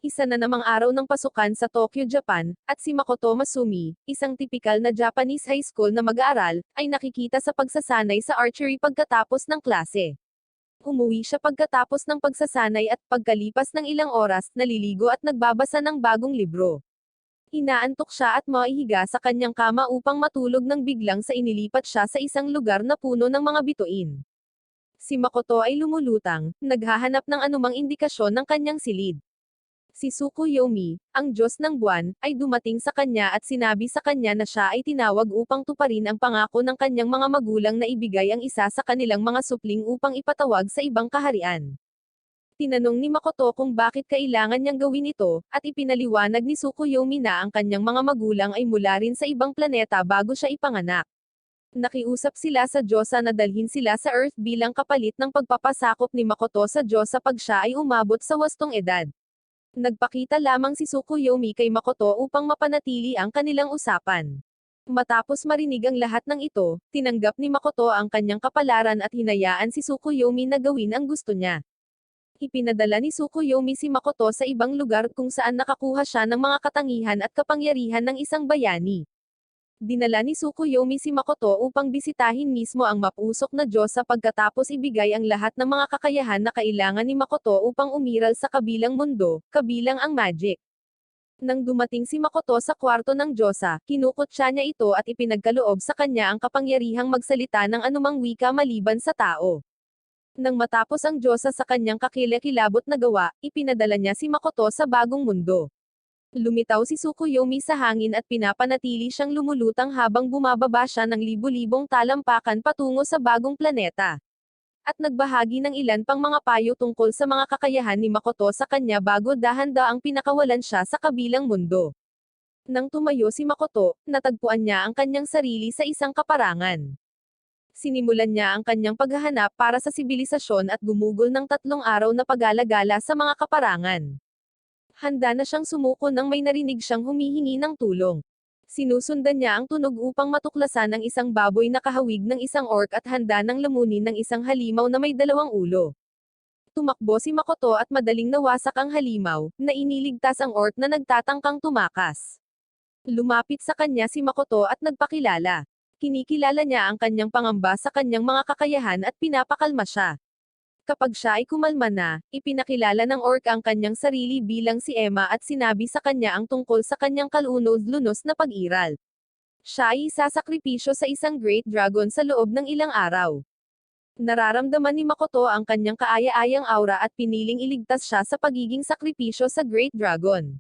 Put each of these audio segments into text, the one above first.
Isa na namang araw ng pasukan sa Tokyo, Japan, at si Makoto Masumi, isang tipikal na Japanese high school na mag-aaral, ay nakikita sa pagsasanay sa archery pagkatapos ng klase. Umuwi siya pagkatapos ng pagsasanay at pagkalipas ng ilang oras, naliligo at nagbabasa ng bagong libro. Inaantok siya at maihiga sa kanyang kama upang matulog nang biglang sa inilipat siya sa isang lugar na puno ng mga bituin. Si Makoto ay lumulutang, naghahanap ng anumang indikasyon ng kanyang silid. Si Tsukuyomi, ang Diyos ng buwan, ay dumating sa kanya at sinabi sa kanya na siya ay tinawag upang tuparin ang pangako ng kanyang mga magulang na ibigay ang isa sa kanilang mga supling upang ipatawag sa ibang kaharian. Tinanong ni Makoto kung bakit kailangan niyang gawin ito, at ipinaliwanag ni Tsukuyomi na ang kanyang mga magulang ay mula rin sa ibang planeta bago siya ipanganak. Nakiusap sila sa Diyosa na dalhin sila sa Earth bilang kapalit ng pagpapasakop ni Makoto sa Diyos pag siya ay umabot sa wastong edad. Nagpakita lamang si Tsukuyomi kay Makoto upang mapanatili ang kanilang usapan. Matapos marinig ang lahat ng ito, tinanggap ni Makoto ang kanyang kapalaran at hinayaan si Tsukuyomi na gawin ang gusto niya. Ipinadala ni Tsukuyomi si Makoto sa ibang lugar kung saan nakakuha siya ng mga katangihan at kapangyarihan ng isang bayani. Dinala ni Tsukuyomi si Makoto upang bisitahin mismo ang mapusok na Diyos pagkatapos ibigay ang lahat ng mga kakayahan na kailangan ni Makoto upang umiral sa kabilang mundo, kabilang ang magic. Nang dumating si Makoto sa kwarto ng Diyosa, kinukutya niya ito at ipinagkaloob sa kanya ang kapangyarihang magsalita ng anumang wika maliban sa tao. Nang matapos ang Diyosa sa kanyang kakilakilabot na gawa, ipinadala niya si Makoto sa bagong mundo. Lumitaw si Tsukuyomi sa hangin at pinapanatili siyang lumulutang habang bumababa siya ng libu-libong talampakan patungo sa bagong planeta. At nagbahagi ng ilan pang mga payo tungkol sa mga kakayahan ni Makoto sa kanya bago dahan-daang pinakawalan siya sa kabilang mundo. Nang tumayo si Makoto, natagpuan niya ang kanyang sarili sa isang kaparangan. Sinimulan niya ang kanyang paghahanap para sa sibilisasyon at gumugol ng 3 araw na pag-alagala sa mga kaparangan. Handa na siyang sumuko nang may narinig siyang humihingi ng tulong. Sinusundan niya ang tunog upang matuklasan ang isang baboy na kahawig ng isang orc at handa ng lamunin ng isang halimaw na may 2 ulo. Tumakbo si Makoto at madaling nawasak ang halimaw, na iniligtas ang orc na nagtatangkang tumakas. Lumapit sa kanya si Makoto at nagpakilala. Kinikilala niya ang kanyang pangamba sa kanyang mga kakayahan at pinapakalma siya. Kapag siya ay kumalma na, ipinakilala ng orc ang kanyang sarili bilang si Emma at sinabi sa kanya ang tungkol sa kanyang kalunod-lunos na pag-iral. Siya ay isasakripisyo sa isang great dragon sa loob ng ilang araw. Nararamdaman ni Makoto ang kanyang kaaya-ayang aura at piniling iligtas siya sa pagiging sakripisyo sa great dragon.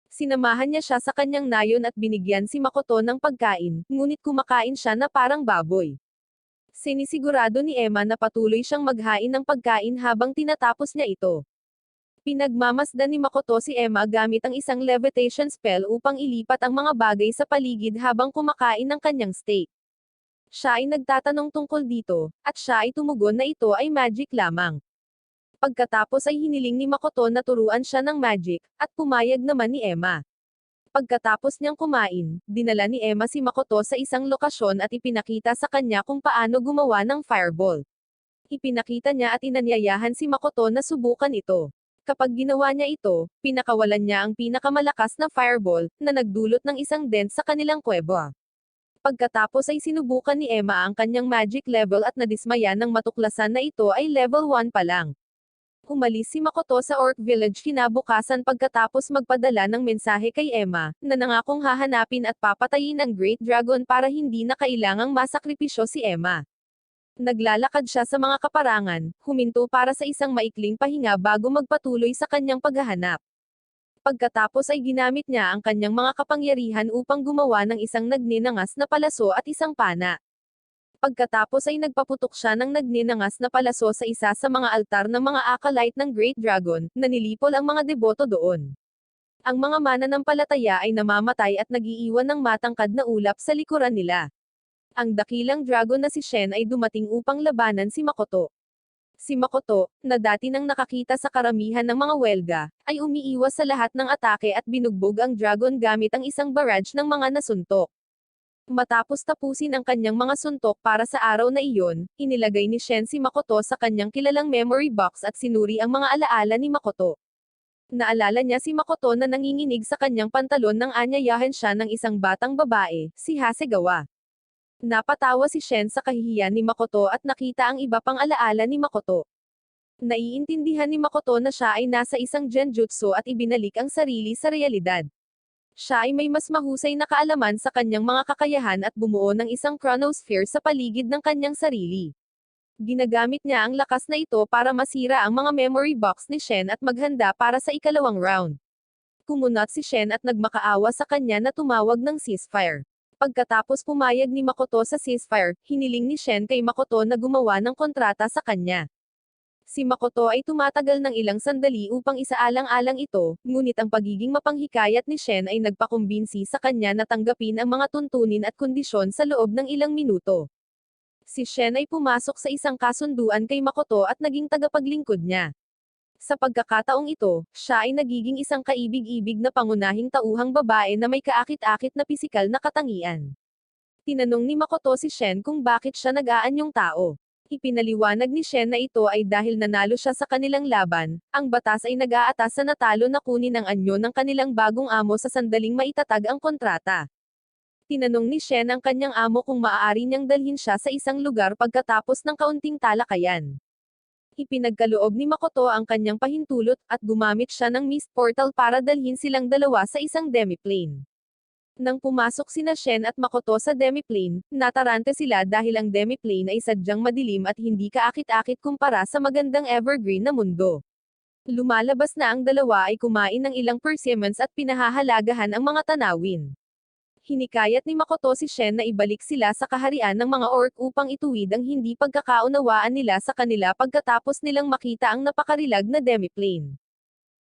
Sinamahan niya siya sa kanyang nayon at binigyan si Makoto ng pagkain, ngunit kumakain siya na parang baboy. Sinisigurado ni Emma na patuloy siyang maghain ng pagkain habang tinatapos niya ito. Pinagmamasdan ni Makoto si Emma gamit ang isang levitation spell upang ilipat ang mga bagay sa paligid habang kumakain ng kanyang steak. Siya ay nagtatanong tungkol dito, at siya ay tumugon na ito ay magic lamang. Pagkatapos ay hiniling ni Makoto na turuan siya ng magic, at pumayag naman ni Emma. Pagkatapos niyang kumain, dinala ni Emma si Makoto sa isang lokasyon at ipinakita sa kanya kung paano gumawa ng fireball. Ipinakita niya at inanyayahan si Makoto na subukan ito. Kapag ginawa niya ito, pinakawalan niya ang pinakamalakas na fireball, na nagdulot ng isang dent sa kanilang kuweba. Pagkatapos ay sinubukan ni Emma ang kanyang magic level at nadismaya nang matuklasan na ito ay level 1 pa lang. Umalis si Makoto sa Orc Village kinabukasan pagkatapos magpadala ng mensahe kay Emma, na nangakong hahanapin at papatayin ang Great Dragon para hindi na kailangang masakripisyo si Emma. Naglalakad siya sa mga kaparangan, huminto para sa isang maikling pahinga bago magpatuloy sa kanyang paghahanap. Pagkatapos ay ginamit niya ang kanyang mga kapangyarihan upang gumawa ng isang nagninangas na palaso at isang pana. Pagkatapos ay nagpaputok siya ng nagninangas na palaso sa isa sa mga altar ng mga acolyte ng Great Dragon, na nilipol ang mga deboto doon. Ang mga mananampalataya ay namamatay at nagiiwan ng matangkad na ulap sa likuran nila. Ang dakilang dragon na si Shen ay dumating upang labanan si Makoto. Si Makoto, na dati nang nakakita sa karamihan ng mga welga, ay umiiwas sa lahat ng atake at binugbog ang dragon gamit ang isang barrage ng mga nasuntok. Matapos tapusin ang kanyang mga suntok para sa araw na iyon, inilagay ni Shen si Makoto sa kanyang kilalang memory box at sinuri ang mga alaala ni Makoto. Naalala niya si Makoto na nanginginig sa kanyang pantalon nang anyayahan siya ng isang batang babae, si Hasegawa. Napatawa si Shen sa kahihiyan ni Makoto at nakita ang iba pang alaala ni Makoto. Naiintindihan ni Makoto na siya ay nasa isang genjutsu at ibinalik ang sarili sa realidad. Siya ay may mas mahusay na kaalaman sa kanyang mga kakayahan at bumuo ng isang chronosphere sa paligid ng kanyang sarili. Ginagamit niya ang lakas na ito para masira ang mga memory box ni Shen at maghanda para sa ikalawang round. Kumunat si Shen at nagmakaawa sa kanya na tumawag ng ceasefire. Pagkatapos pumayag ni Makoto sa ceasefire, hiniling ni Shen kay Makoto na gumawa ng kontrata sa kanya. Si Makoto ay tumatagal ng ilang sandali upang isaalang-alang ito, ngunit ang pagiging mapanghikayat ni Shen ay nagpakumbinsi sa kanya na tanggapin ang mga tuntunin at kondisyon sa loob ng ilang minuto. Si Shen ay pumasok sa isang kasunduan kay Makoto at naging tagapaglingkod niya. Sa pagkakataong ito, siya ay nagiging isang kaibig-ibig na pangunahing tauhang babae na may kaakit-akit na pisikal na katangian. Tinanong ni Makoto si Shen kung bakit siya nag-aanyong tao. Ipinaliwanag ni Shen na ito ay dahil nanalo siya sa kanilang laban, ang batas ay nag-aatas sa natalo na kunin ang anyo ng kanilang bagong amo sa sandaling maitatag ang kontrata. Tinanong ni Shen ang kanyang amo kung maaari niyang dalhin siya sa isang lugar pagkatapos ng kaunting talakayan. Ipinagkaloob ni Makoto ang kanyang pahintulot, at gumamit siya ng mist portal para dalhin silang dalawa sa isang demiplane. Nang pumasok sina Shen at Makoto sa demiplane, natarante sila dahil ang demiplane ay sadyang madilim at hindi kaakit-akit kumpara sa magandang evergreen na mundo. Lumalabas na ang dalawa ay kumain ng ilang persimmons at pinahahalagahan ang mga tanawin. Hinikayat ni Makoto si Shen na ibalik sila sa kaharian ng mga orc upang ituwid ang hindi pagkakaunawaan nila sa kanila pagkatapos nilang makita ang napakarilag na demiplane.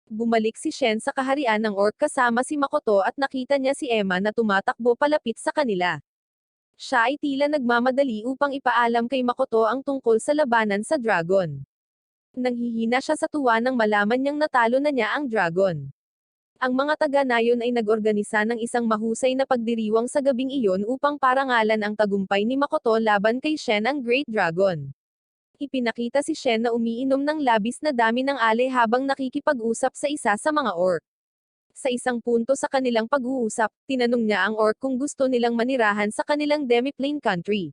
Bumalik si Shen sa kaharian ng orc kasama si Makoto at nakita niya si Emma na tumatakbo palapit sa kanila. Siya ay tila nagmamadali upang ipaalam kay Makoto ang tungkol sa labanan sa dragon. Nanghihina siya sa tuwa nang malaman niyang natalo na niya ang dragon. Ang mga taga-nayon ay nag-organisa ng isang mahusay na pagdiriwang sa gabing iyon upang parangalan ang tagumpay ni Makoto laban kay Shen ang Great Dragon. Ipinakita si Shen na umiinom ng labis na dami ng ale habang nakikipag-usap sa isa sa mga orc. Sa isang punto sa kanilang pag-uusap, tinanong niya ang orc kung gusto nilang manirahan sa kanilang demiplane country.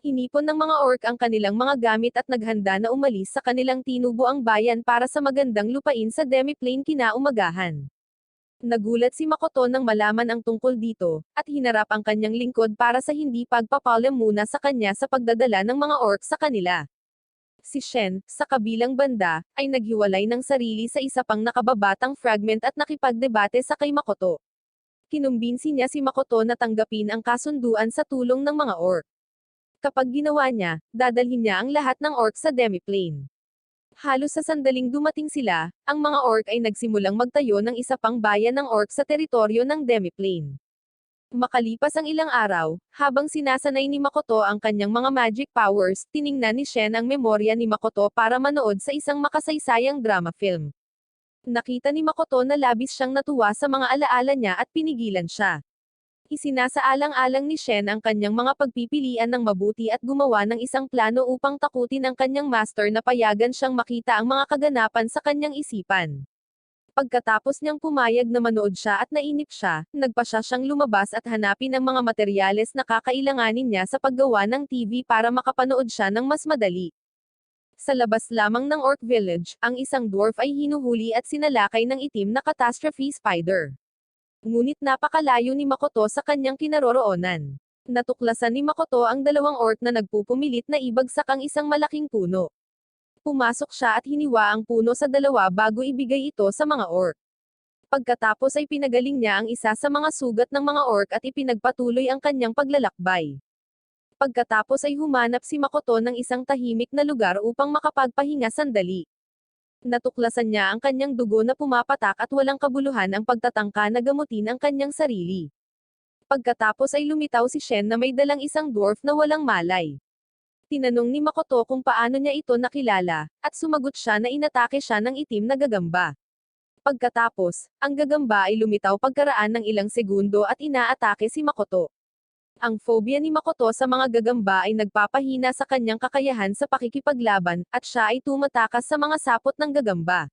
Inipon ng mga orc ang kanilang mga gamit at naghanda na umalis sa kanilang tinubuang bayan para sa magandang lupain sa demiplane kinaumagahan. Nagulat si Makoto nang malaman ang tungkol dito, at hinarap ang kanyang lingkod para sa hindi pagpapalam muna sa kanya sa pagdadala ng mga orc sa kanila. Si Shen, sa kabilang banda, ay naghiwalay ng sarili sa isa pang nakababatang fragment at nakipagdebate sa kay Makoto. Kinumbinsi niya si Makoto na tanggapin ang kasunduan sa tulong ng mga orc. Kapag ginawa niya, dadalhin niya ang lahat ng orc sa demiplane. Halos sa sandaling dumating sila, ang mga orc ay nagsimulang magtayo ng isa pang bayan ng orc sa teritoryo ng demiplane. Makalipas ang ilang araw, habang sinasanay ni Makoto ang kanyang mga magic powers, tiningnan ni Shen ang memorya ni Makoto para manood sa isang makasaysayang drama film. Nakita ni Makoto na labis siyang natuwa sa mga alaala niya at pinigilan siya. Isinasaalang-alang ni Shen ang kanyang mga pagpipilian ng mabuti at gumawa ng isang plano upang takutin ang kanyang master na payagan siyang makita ang mga kaganapan sa kanyang isipan. Pagkatapos niyang pumayag na manood siya at nainip siya, nagpa siyang lumabas at hanapin ang mga materyales na kakailanganin niya sa paggawa ng TV para makapanood siya ng mas madali. Sa labas lamang ng Orc Village, ang isang dwarf ay hinuhuli at sinalakay ng itim na catastrophe spider. Ngunit napakalayo ni Makoto sa kanyang kinaroroonan. Natuklasan ni Makoto ang dalawang orc na nagpupumilit na ibagsak ang isang malaking puno. Pumasok siya at hiniwa ang puno sa dalawa bago ibigay ito sa mga orc. Pagkatapos ay pinagaling niya ang isa sa mga sugat ng mga orc at ipinagpatuloy ang kanyang paglalakbay. Pagkatapos ay humanap si Makoto ng isang tahimik na lugar upang makapagpahinga sandali. Natuklasan niya ang kanyang dugo na pumapatak at walang kabuluhan ang pagtatangka na gamutin ang kanyang sarili. Pagkatapos ay lumitaw si Shen na may dalang isang dwarf na walang malay. Tinanong ni Makoto kung paano niya ito nakilala, at sumagot siya na inatake siya ng itim na gagamba. Pagkatapos, ang gagamba ay lumitaw pagkaraan ng ilang segundo at inaatake si Makoto. Ang phobia ni Makoto sa mga gagamba ay nagpapahina sa kanyang kakayahan sa pakikipaglaban, at siya ay tumatakas sa mga sapot ng gagamba.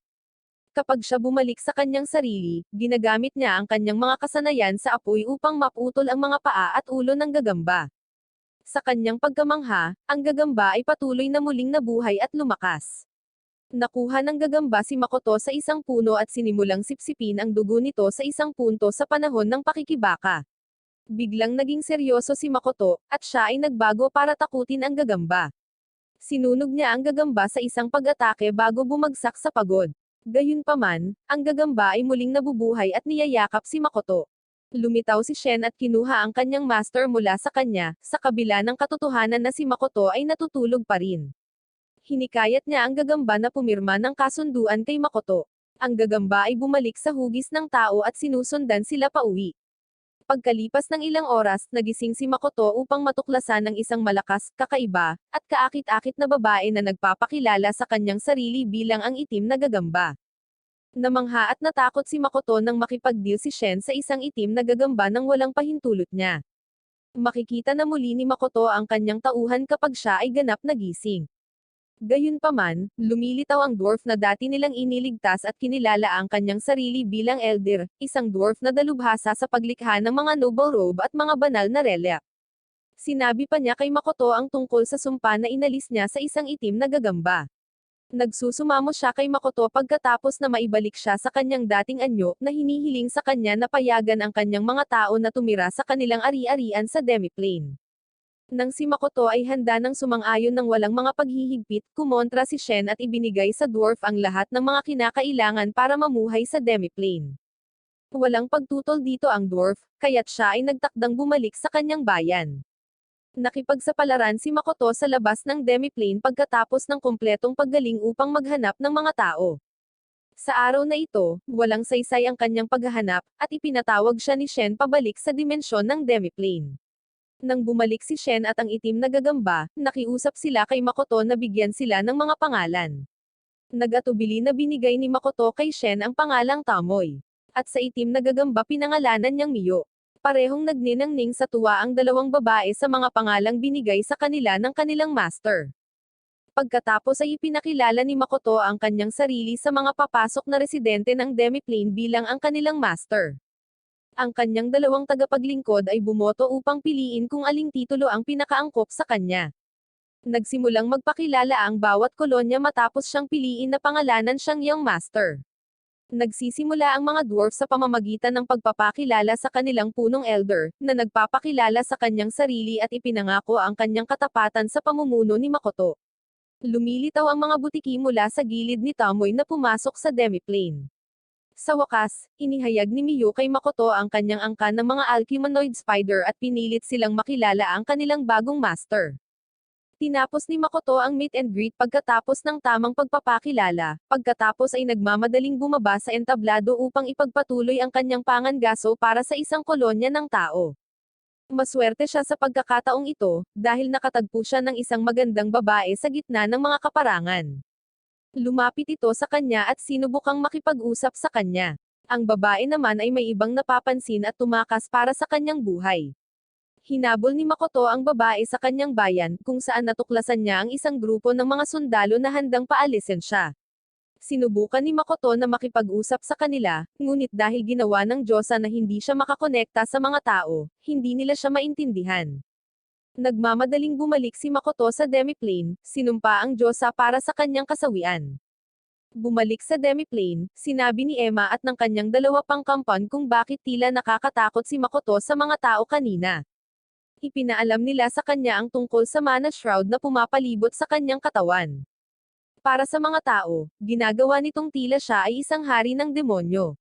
Kapag siya bumalik sa kanyang sarili, ginagamit niya ang kanyang mga kasanayan sa apoy upang maputol ang mga paa at ulo ng gagamba. Sa kanyang pagkamangha, ang gagamba ay patuloy na muling nabuhay at lumakas. Nakuha ng gagamba si Makoto sa isang puno at sinimulang sipsipin ang dugo nito sa isang punto sa panahon ng pakikibaka. Biglang naging seryoso si Makoto, at siya ay nagbago para takutin ang gagamba. Sinunog niya ang gagamba sa isang pag-atake bago bumagsak sa pagod. Gayunpaman, ang gagamba ay muling nabubuhay at niyayakap si Makoto. Lumitaw si Shen at kinuha ang kanyang master mula sa kanya, sa kabila ng katotohanan na si Makoto ay natutulog pa rin. Hinikayat niya ang gagamba na pumirma ng kasunduan kay Makoto. Ang gagamba ay bumalik sa hugis ng tao at sinusundan sila pauwi. Pagkalipas ng ilang oras, nagising si Makoto upang matuklasan ng isang malakas, kakaiba, at kaakit-akit na babae na nagpapakilala sa kanyang sarili bilang ang itim na gagamba. Namangha at natakot si Makoto nang makipag-deal si Shen sa isang itim na gagamba nang walang pahintulot niya. Makikita na muli ni Makoto ang kanyang tauhan kapag siya ay ganap na gising. Gayunpaman, lumilitaw ang dwarf na dati nilang iniligtas at kinilala ang kanyang sarili bilang Elder, isang dwarf na dalubhasa sa paglikha ng mga noble robe at mga banal na relic. Sinabi pa niya kay Makoto ang tungkol sa sumpa na inalis niya sa isang itim na gagamba. Nagsusumamo siya kay Makoto pagkatapos na maibalik siya sa kanyang dating anyo, na hinihiling sa kanya na payagan ang kanyang mga tao na tumira sa kanilang ari-arian sa demiplane. Nang si Makoto ay handa ng sumang-ayon ng walang mga paghihigpit, kumontra si Shen at ibinigay sa dwarf ang lahat ng mga kinakailangan para mamuhay sa demiplane. Walang pagtutol dito ang dwarf, kaya't siya ay nagtakdang bumalik sa kanyang bayan. Nakipagsapalaran si Makoto sa labas ng demiplane pagkatapos ng kumpletong paggaling upang maghanap ng mga tao. Sa araw na ito, walang saysay ang kanyang paghahanap, at ipinatawag siya ni Shen pabalik sa dimensyon ng demiplane. Nang bumalik si Shen at ang itim na gagamba, nakiusap sila kay Makoto na bigyan sila ng mga pangalan. Nagatubili na binigay ni Makoto kay Shen ang pangalang Tamoy. At sa itim na gagamba pinangalanan niyang Miyo. Parehong nagniningning sa tuwa ang dalawang babae sa mga pangalang binigay sa kanila ng kanilang master. Pagkatapos ay ipinakilala ni Makoto ang kanyang sarili sa mga papasok na residente ng demiplane bilang ang kanilang master. Ang kanyang dalawang tagapaglingkod ay bumoto upang piliin kung aling titulo ang pinakaangkop sa kanya. Nagsimulang magpakilala ang bawat kolonya matapos siyang piliin na pangalanan siyang Young Master. Nagsisimula ang mga dwarf sa pamamagitan ng pagpapakilala sa kanilang punong elder, na nagpapakilala sa kanyang sarili at ipinangako ang kanyang katapatan sa pamumuno ni Makoto. Lumilitaw ang mga butiki mula sa gilid ni Tamoy na pumasok sa demiplane. Sa wakas, inihayag ni Miyo kay Makoto ang kanyang angkan ng mga alchemanoid spider at pinilit silang makilala ang kanilang bagong master. Tinapos ni Makoto ang meet and greet pagkatapos ng tamang pagpapakilala, pagkatapos ay nagmamadaling bumaba sa entablado upang ipagpatuloy ang kanyang pangangaso para sa isang kolonya ng tao. Maswerte siya sa pagkakataong ito, dahil nakatagpo siya ng isang magandang babae sa gitna ng mga kaparangan. Lumapit ito sa kanya at sinubukang makipag-usap sa kanya. Ang babae naman ay may ibang napapansin at tumakas para sa kanyang buhay. Hinabol ni Makoto ang babae sa kanyang bayan, kung saan natuklasan niya ang isang grupo ng mga sundalo na handang paalisin siya. Sinubukan ni Makoto na makipag-usap sa kanila, ngunit dahil ginawa ng Diyosa na hindi siya makakonekta sa mga tao, hindi nila siya maintindihan. Nagmamadaling bumalik si Makoto sa demiplane, sinumpa ang Diyosa para sa kanyang kasawian. Bumalik sa demiplane, sinabi ni Emma at ng kanyang dalawa pang kampan kung bakit tila nakakatakot si Makoto sa mga tao kanina. Ipinaalam nila sa kanya ang tungkol sa mana shroud na pumapalibot sa kanyang katawan. Para sa mga tao, ginagawa nitong tila siya ay isang hari ng demonyo.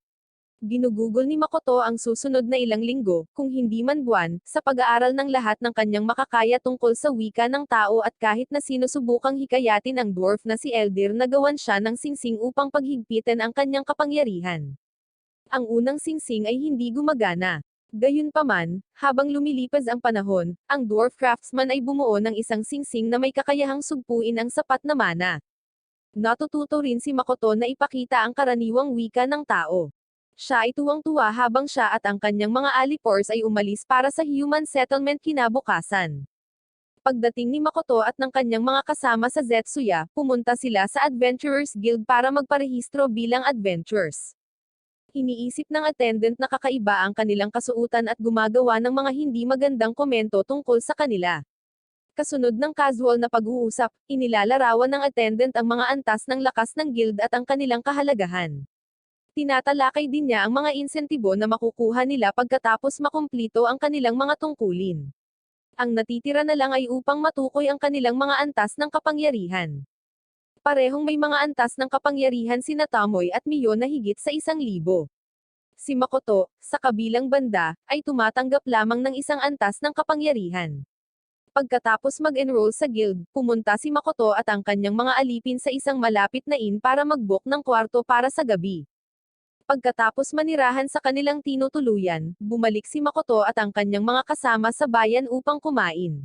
Ginugugol ni Makoto ang susunod na ilang linggo, kung hindi man buwan, sa pag-aaral ng lahat ng kanyang makakaya tungkol sa wika ng tao at kahit na sinusubukang hikayatin ang dwarf na si Eldir na gawan siya ng singsing upang paghigpitan ang kanyang kapangyarihan. Ang unang singsing ay hindi gumagana. Gayunpaman, habang lumilipas ang panahon, ang dwarf craftsman ay bumuo ng isang singsing na may kakayahang sugpuin ang sapat na mana. Natututo rin si Makoto na ipakita ang karaniwang wika ng tao. Siya ay tuwang-tuwa habang siya at ang kanyang mga alipors ay umalis para sa human settlement kinabukasan. Pagdating ni Makoto at ng kanyang mga kasama sa Zetsuya, pumunta sila sa Adventurers Guild para magparehistro bilang adventurers. Iniisip ng attendant na kakaiba ang kanilang kasuotan at gumagawa ng mga hindi magandang komento tungkol sa kanila. Kasunod ng casual na pag-uusap, inilalarawan ng attendant ang mga antas ng lakas ng guild at ang kanilang kahalagahan. Tinatalakay din niya ang mga insentibo na makukuha nila pagkatapos makumplito ang kanilang mga tungkulin. Ang natitira na lang ay upang matukoy ang kanilang mga antas ng kapangyarihan. Parehong may mga antas ng kapangyarihan sina Tamoy at Miyo na higit sa 1,000. Si Makoto, sa kabilang banda, ay tumatanggap lamang ng isang antas ng kapangyarihan. Pagkatapos mag-enroll sa guild, pumunta si Makoto at ang kanyang mga alipin sa isang malapit na inn para mag-book ng kwarto para sa gabi. Pagkatapos manirahan sa kanilang tinutuluyan, bumalik si Makoto at ang kanyang mga kasama sa bayan upang kumain.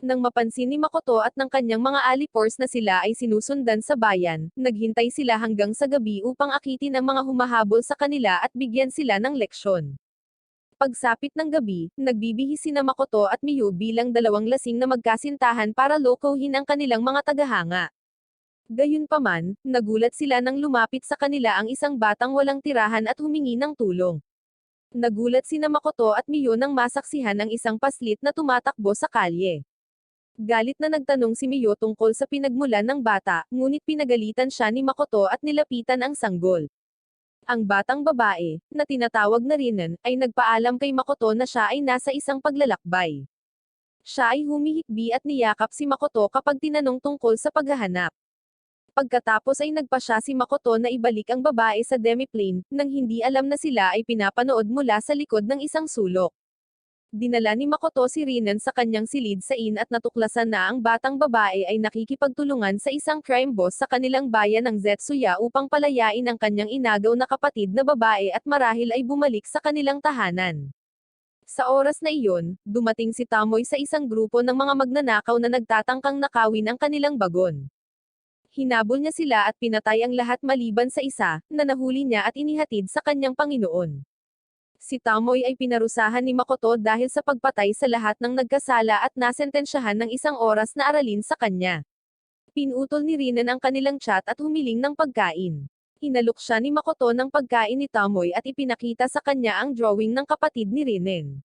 Nang mapansin ni Makoto at ng kanyang mga alipors na sila ay sinusundan sa bayan, naghintay sila hanggang sa gabi upang akitin ang mga humahabol sa kanila at bigyan sila ng leksyon. Pagsapit ng gabi, nagbibihis sina Makoto at Miyu bilang dalawang lasing na magkasintahan para lokohin ang kanilang mga tagahanga. Gayunpaman, nagulat sila nang lumapit sa kanila ang isang batang walang tirahan at humingi ng tulong. Nagulat sina Makoto at Miyo nang masaksihan ang isang paslit na tumatakbo sa kalye. Galit na nagtanong si Miyo tungkol sa pinagmulan ng bata, ngunit pinagalitan siya ni Makoto at nilapitan ang sanggol. Ang batang babae, na tinatawag na Rinan, ay nagpaalam kay Makoto na siya ay nasa isang paglalakbay. Siya ay humihikbi at niyakap si Makoto kapag tinanong tungkol sa paghahanap. Pagkatapos ay nagpasya si Makoto na ibalik ang babae sa demiplane, nang hindi alam na sila ay pinapanood mula sa likod ng isang sulok. Dinala ni Makoto si Rinan sa kanyang silid sa inn at natuklasan na ang batang babae ay nakikipagtulungan sa isang crime boss sa kanilang bayan ng Zetsuya upang palayain ang kanyang inagaw na kapatid na babae at marahil ay bumalik sa kanilang tahanan. Sa oras na iyon, dumating si Tamoy sa isang grupo ng mga magnanakaw na nagtatangkang nakawin ang kanilang bagon. Hinabol niya sila at pinatay ang lahat maliban sa isa, na nahuli niya at inihatid sa kanyang Panginoon. Si Tamoy ay pinarusahan ni Makoto dahil sa pagpatay sa lahat ng nagkasala at nasentensyahan ng 1 oras na aralin sa kanya. Pinutol ni Rinan ang kanilang chat at humiling ng pagkain. Hinalok siya ni Makoto ng pagkain ni Tamoy at ipinakita sa kanya ang drawing ng kapatid ni Rinan.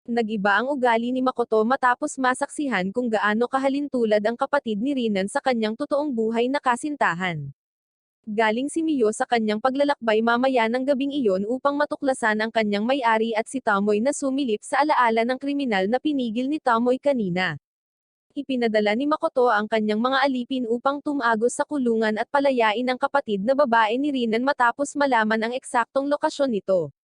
Nag-iba ang ugali ni Makoto matapos masaksihan kung gaano kahalintulad ang kapatid ni Rinan sa kanyang totoong buhay na kasintahan. Galing si Miyo sa kanyang paglalakbay mamaya ng gabing iyon upang matuklasan ang kanyang may-ari at si Tamoy na sumilip sa alaala ng kriminal na pinigil ni Tamoy kanina. Ipinadala ni Makoto ang kanyang mga alipin upang tumagos sa kulungan at palayain ang kapatid na babae ni Rinan matapos malaman ang eksaktong lokasyon nito.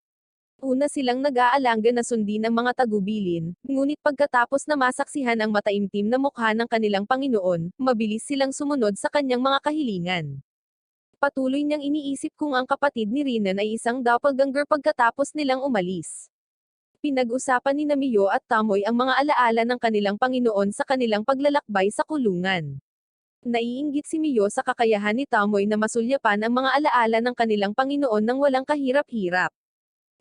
Una silang nag-aalanga na sundin ang mga tagubilin, ngunit pagkatapos na masaksihan ang mataimtim na mukha ng kanilang Panginoon, mabilis silang sumunod sa kanyang mga kahilingan. Patuloy niyang iniisip kung ang kapatid ni Rinan ay isang doppelganger pagkatapos nilang umalis. Pinag-usapan ni Miyo at Tamoy ang mga alaala ng kanilang Panginoon sa kanilang paglalakbay sa kulungan. Naiinggit si Miyo sa kakayahan ni Tamoy na masulyapan ang mga alaala ng kanilang Panginoon nang walang kahirap-hirap.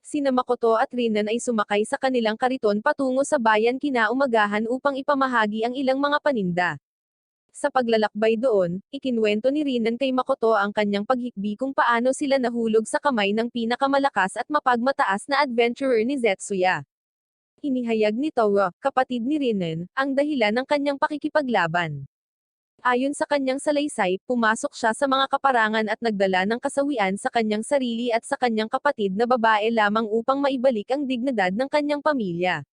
Sina Makoto at Rinan ay sumakay sa kanilang kariton patungo sa bayan kinaumagahan upang ipamahagi ang ilang mga paninda. Sa paglalakbay doon, ikinwento ni Rinan kay Makoto ang kanyang paghikbi kung paano sila nahulog sa kamay ng pinakamalakas at mapagmataas na adventurer ni Zetsuya. Inihayag ni Towa, kapatid ni Rinan, ang dahilan ng kanyang pakikipaglaban. Ayon sa kanyang salaysay, pumasok siya sa mga kaparangan at nagdala ng kasawian sa kanyang sarili at sa kanyang kapatid na babae lamang upang maibalik ang dignidad ng kanyang pamilya.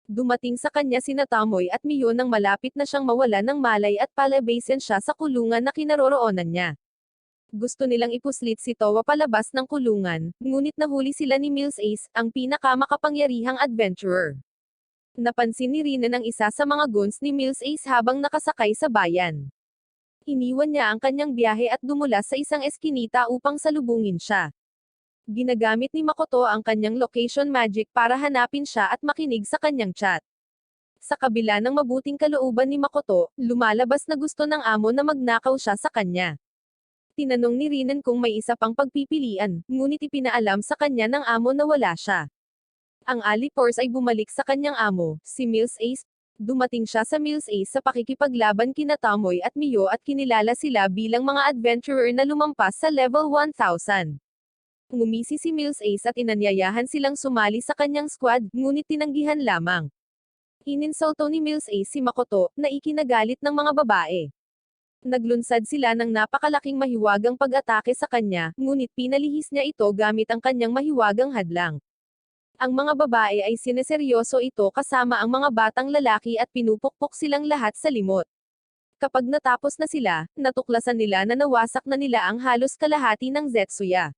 Dumating sa kanya sina Tamoy at Miyo nang malapit na siyang mawala ng malay at palabasin siya sa kulungan na kinaroroonan niya. Gusto nilang ipuslit si Towa palabas ng kulungan, ngunit nahuli sila ni Mills Ace, ang pinakamakapangyarihang adventurer. Napansin ni Rinan ang isa sa mga goons ni Mills Ace habang nakasakay sa bayan. Iniwan niya ang kanyang biyahe at dumulas sa isang eskinita upang salubungin siya. Ginagamit ni Makoto ang kanyang location magic para hanapin siya at makinig sa kanyang chat. Sa kabila ng mabuting kalooban ni Makoto, lumalabas na gusto ng amo na magnakaw siya sa kanya. Tinanong ni Rinan kung may isa pang pagpipilian, ngunit ipinaalam sa kanya ng amo na wala siya. Ang alipors ay bumalik sa kanyang amo, si Mills Ace. Dumating siya sa Mills Ace sa pakikipaglaban kina Tomoy at Mio at kinilala sila bilang mga adventurer na lumampas sa level 1000. Ngumisi si Mills Ace at inanyayahan silang sumali sa kanyang squad, ngunit tinanggihan lamang. Ininsulto ni Mills Ace si Makoto, na ikinagalit ng mga babae. Naglunsad sila ng napakalaking mahiwagang pag-atake sa kanya, ngunit pinalihis niya ito gamit ang kanyang mahiwagang hadlang. Ang mga babae ay sineseryoso ito kasama ang mga batang lalaki at pinupukpok silang lahat sa limot. Kapag natapos na sila, natuklasan nila na nawasak na nila ang halos kalahati ng Zetsuya.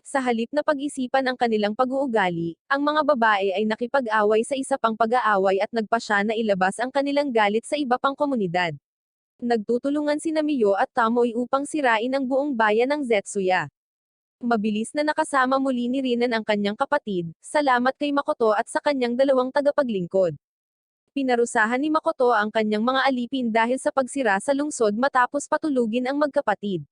Sa halip na pag-isipan ang kanilang pag-uugali, ang mga babae ay nakipag-away sa isa pang pag-aaway at nagpasya na ilabas ang kanilang galit sa iba pang komunidad. Nagtutulungan sina Mio at Tomoy upang sirain ang buong bayan ng Zetsuya. Mabilis na nakasama muli ni Rinan ang kanyang kapatid, salamat kay Makoto at sa kanyang dalawang tagapaglingkod. Pinarusahan ni Makoto ang kanyang mga alipin dahil sa pagsira sa lungsod matapos patulugin ang magkapatid.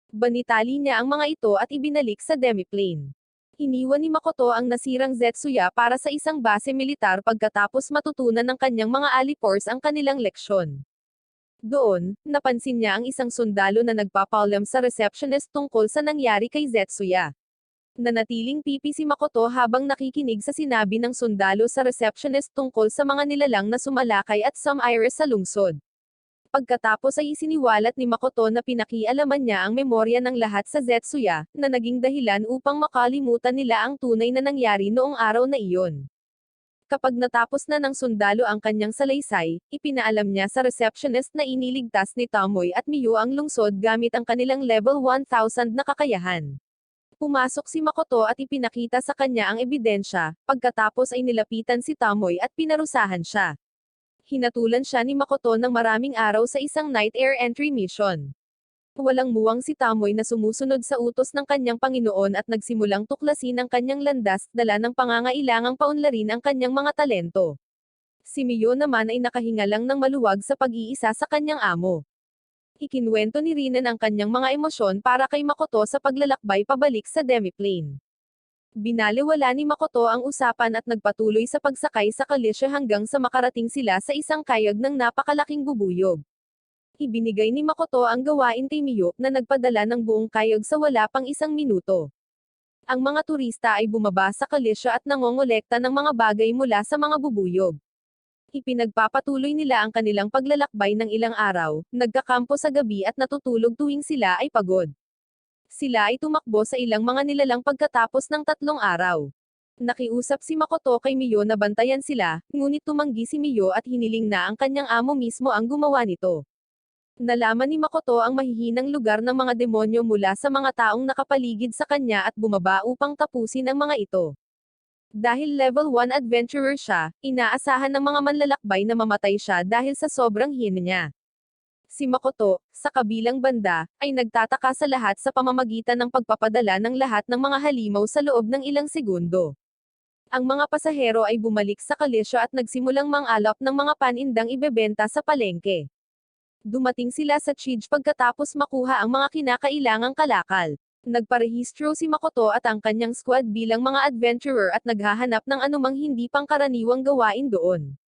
Banitali niya ang mga ito at ibinalik sa demiplane. Iniwan ni Makoto ang nasirang Zetsuya para sa isang base militar pagkatapos matutunan ng kanyang mga alipors ang kanilang leksyon. Doon, napansin niya ang isang sundalo na nagpapaalam sa receptionist tungkol sa nangyari kay Zetsuya. Nanatiling pipi si Makoto habang nakikinig sa sinabi ng sundalo sa receptionist tungkol sa mga nilalang na sumalakay at sum-iris sa lungsod. Pagkatapos ay isiniwalat ni Makoto na pinakialaman niya ang memorya ng lahat sa Zetsuya, na naging dahilan upang makalimutan nila ang tunay na nangyari noong araw na iyon. Kapag natapos na ng sundalo ang kanyang salaysay, ipinaalam niya sa receptionist na iniligtas ni Tomoy at Mio ang lungsod gamit ang kanilang level 1000 na kakayahan. Pumasok si Makoto at ipinakita sa kanya ang ebidensya, pagkatapos ay nilapitan si Tomoy at pinarusahan siya. Hinatulan siya ni Makoto ng maraming araw sa isang night air entry mission. Walang muwang si Tomoy na sumusunod sa utos ng kanyang Panginoon at nagsimulang tuklasin ang kanyang landas, dala ng pangangailangang paunlarin ang kanyang mga talento. Si Mio naman ay nakahinga lang ng maluwag sa pag-iisa sa kanyang amo. Ikinwento ni Rinan ang kanyang mga emosyon para kay Makoto sa paglalakbay pabalik sa demiplane. Binaliwala ni Makoto ang usapan at nagpatuloy sa pagsakay sa kalisya hanggang sa makarating sila sa isang kayag ng napakalaking bubuyog. Ibinigay ni Makoto ang gawain kay Mio, na nagpadala ng buong kayog sa wala pang 1 minuto. Ang mga turista ay bumaba sa kalisya at nangongolekta ng mga bagay mula sa mga bubuyog. Ipinagpapatuloy nila ang kanilang paglalakbay ng ilang araw, nagkakampo sa gabi at natutulog tuwing sila ay pagod. Sila ay tumakbo sa ilang mga nilalang pagkatapos ng 3 araw. Nakiusap si Makoto kay Mio na bantayan sila, ngunit tumanggi si Mio at hiniling na ang kanyang amo mismo ang gumawa nito. Nalaman ni Makoto ang mahihinang lugar ng mga demonyo mula sa mga taong nakapaligid sa kanya at bumaba upang tapusin ang mga ito. Dahil level 1 adventurer siya, inaasahan ng mga manlalakbay na mamatay siya dahil sa sobrang hina niya. Si Makoto, sa kabilang banda, ay nagtataka sa lahat sa pamamagitan ng pagpapadala ng lahat ng mga halimaw sa loob ng ilang segundo. Ang mga pasahero ay bumalik sa kalisya at nagsimulang mang-alap ng mga panindang ibebenta sa palengke. Dumating sila sa Chij pagkatapos makuha ang mga kinakailangang kalakal. Nagparehistro si Makoto at ang kanyang squad bilang mga adventurer at naghahanap ng anumang hindi pangkaraniwang gawain doon.